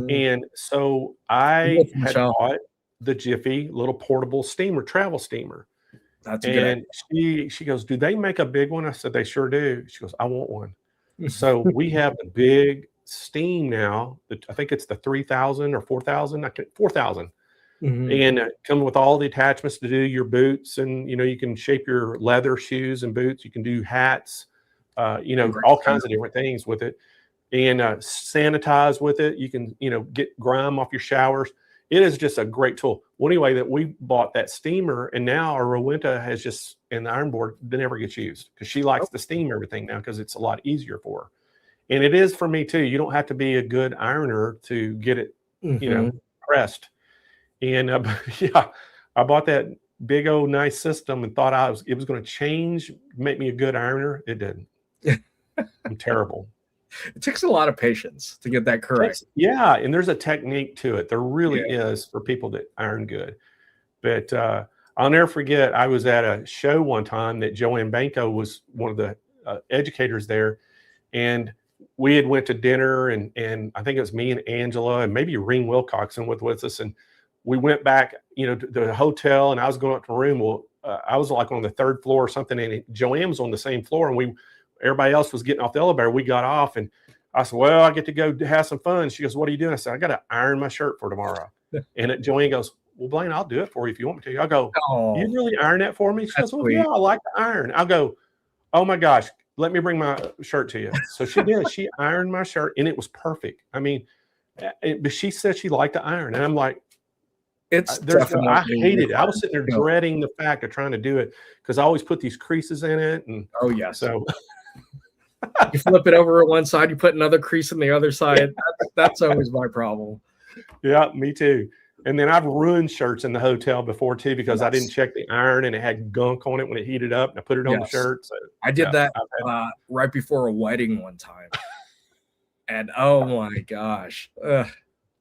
And so I had bought the Jiffy little portable steamer, travel steamer. That's and good. She goes, do they make a big one? I said, they sure do. She goes, I want one. So we have the big steam now. I think it's the 3,000 or 4,000. 4,000. And come with all the attachments to do your boots. And, you know, you can shape your leather shoes and boots. You can do hats, all kinds of different things with it. And sanitize with it. You can, get grime off your showers. It is just a great tool. Well, anyway, that we bought that steamer, and now our Rowenta has just, and the iron board never gets used because she likes to steam everything now because it's a lot easier for her. And it is for me too. You don't have to be a good ironer to get it, pressed. And I bought that big old nice system and thought it was going to change, make me a good ironer. It didn't. I'm terrible. It takes a lot of patience to get that correct. And there's a technique to it. There really is for people that iron good. But I'll never forget, I was at a show one time that Joanne Banco was one of the educators there. And we had went to dinner, and I think it was me and Angela and maybe Reen Wilcoxon with us. And we went back, to the hotel, and I was going up to the room. Well, I was like on the third floor or something, and Joanne was on the same floor, and everybody else was getting off the elevator. We got off, and I said, well, I get to go have some fun. She goes, what are you doing? I said, I got to iron my shirt for tomorrow. And Joanne goes, well, Blaine, I'll do it for you if you want me to. I go, you really iron that for me? She goes, well, yeah, I like to iron. I'll go, oh my gosh, let me bring my shirt to you. So she did. She ironed my shirt, and it was perfect. I mean, but she said she liked to iron. And I'm like, I hated it. I was sitting there dreading the fact of trying to do it because I always put these creases in it. And so you flip it over on one side, you put another crease on the other side. That's always my problem. Yeah, me too. And then I've ruined shirts in the hotel before too because I didn't check the iron and it had gunk on it when it heated up, and I put it on the shirt. So, I did that right before a wedding one time. And oh my gosh, that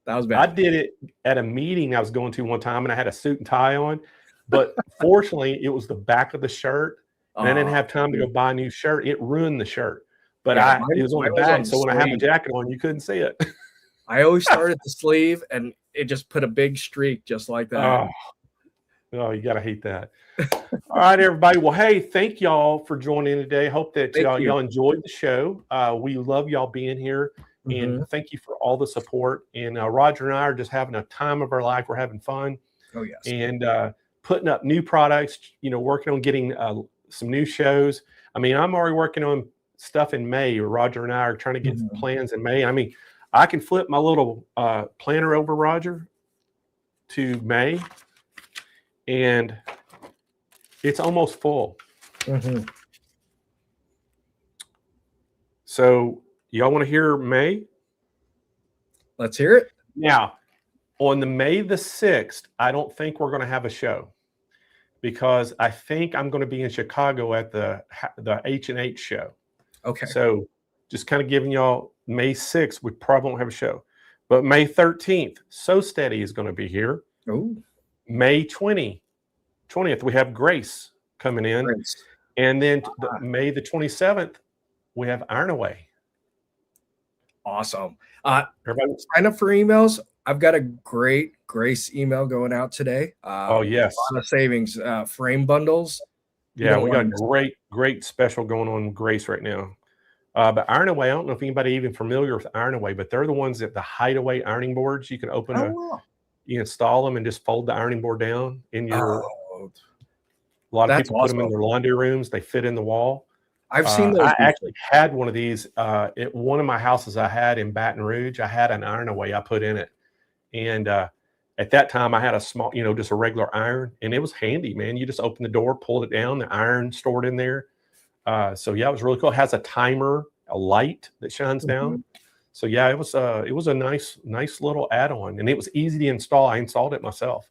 was bad. I did it at a meeting I was going to one time, and I had a suit and tie on, but fortunately it was the back of the shirt, and I didn't have time to go buy a new shirt. It ruined the shirt, but it was on the back, so when I had the jacket on, you couldn't see it. I always start at the sleeve, and it just put a big streak just like that. Oh, you got to hate that. All right, everybody. Well, hey, thank y'all for joining today. Hope that y'all enjoyed the show. We love y'all being here, and thank you for all the support. And Roger and I are just having a time of our life. We're having fun. Oh, yes. And putting up new products, working on getting some new shows. I mean, I'm already working on stuff in May. Roger and I are trying to get plans in May. I mean, I can flip my little planner over, Roger, to May, and it's almost full. So y'all want to hear May? Let's hear it. Now, on the May the 6th, I don't think we're going to have a show because I think I'm going to be in Chicago at the H&H show. Okay. So just kind of giving y'all May 6th, we probably won't have a show. But May 13th, So Steady is going to be here. Oh. May 20th, we have Grace coming in. Grace. And then May the 27th, we have Iron Away. Awesome. Everybody sign up for emails. I've got a great Grace email going out today. Oh, yes. A lot of savings, frame bundles. Yeah, we got a great special going on with Grace right now. But Iron Away, I don't know if anybody even familiar with Iron Away, but they're the ones that the hideaway ironing boards. You can open you install them and just fold the ironing board down in your. A lot of people put them in their laundry rooms. They fit in the wall. I've seen those. I actually had one of these at one of my houses I had in Baton Rouge. I had an Iron Away I put in it. And at that time I had a small, just a regular iron, and it was handy, man. You just open the door, pulled it down, the iron stored in there. So yeah, it was really cool. It has a timer, a light that shines down. So yeah, it was a nice little add-on, and it was easy to install. I installed it myself.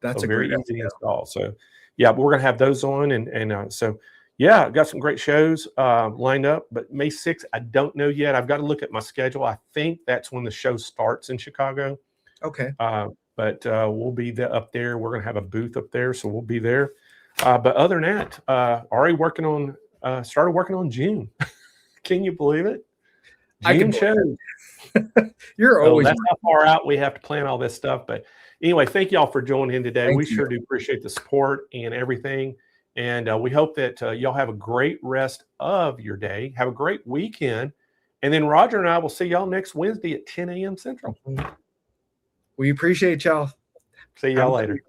That's very easy to install. So yeah, but we're gonna have those on, and so yeah, got some great shows lined up. But May 6th, I don't know yet. I've got to look at my schedule. I think that's when the show starts in Chicago. Okay. But we'll be up there. We're gonna have a booth up there, so we'll be there. But other than that, already started working on June. Can you believe it? June show. You're always. That's how far out we have to plan all this stuff. But anyway, thank y'all for joining in today. We sure do appreciate the support and everything. And we hope that y'all have a great rest of your day. Have a great weekend. And then Roger and I will see y'all next Wednesday at 10 a.m. Central. We appreciate y'all. See y'all later.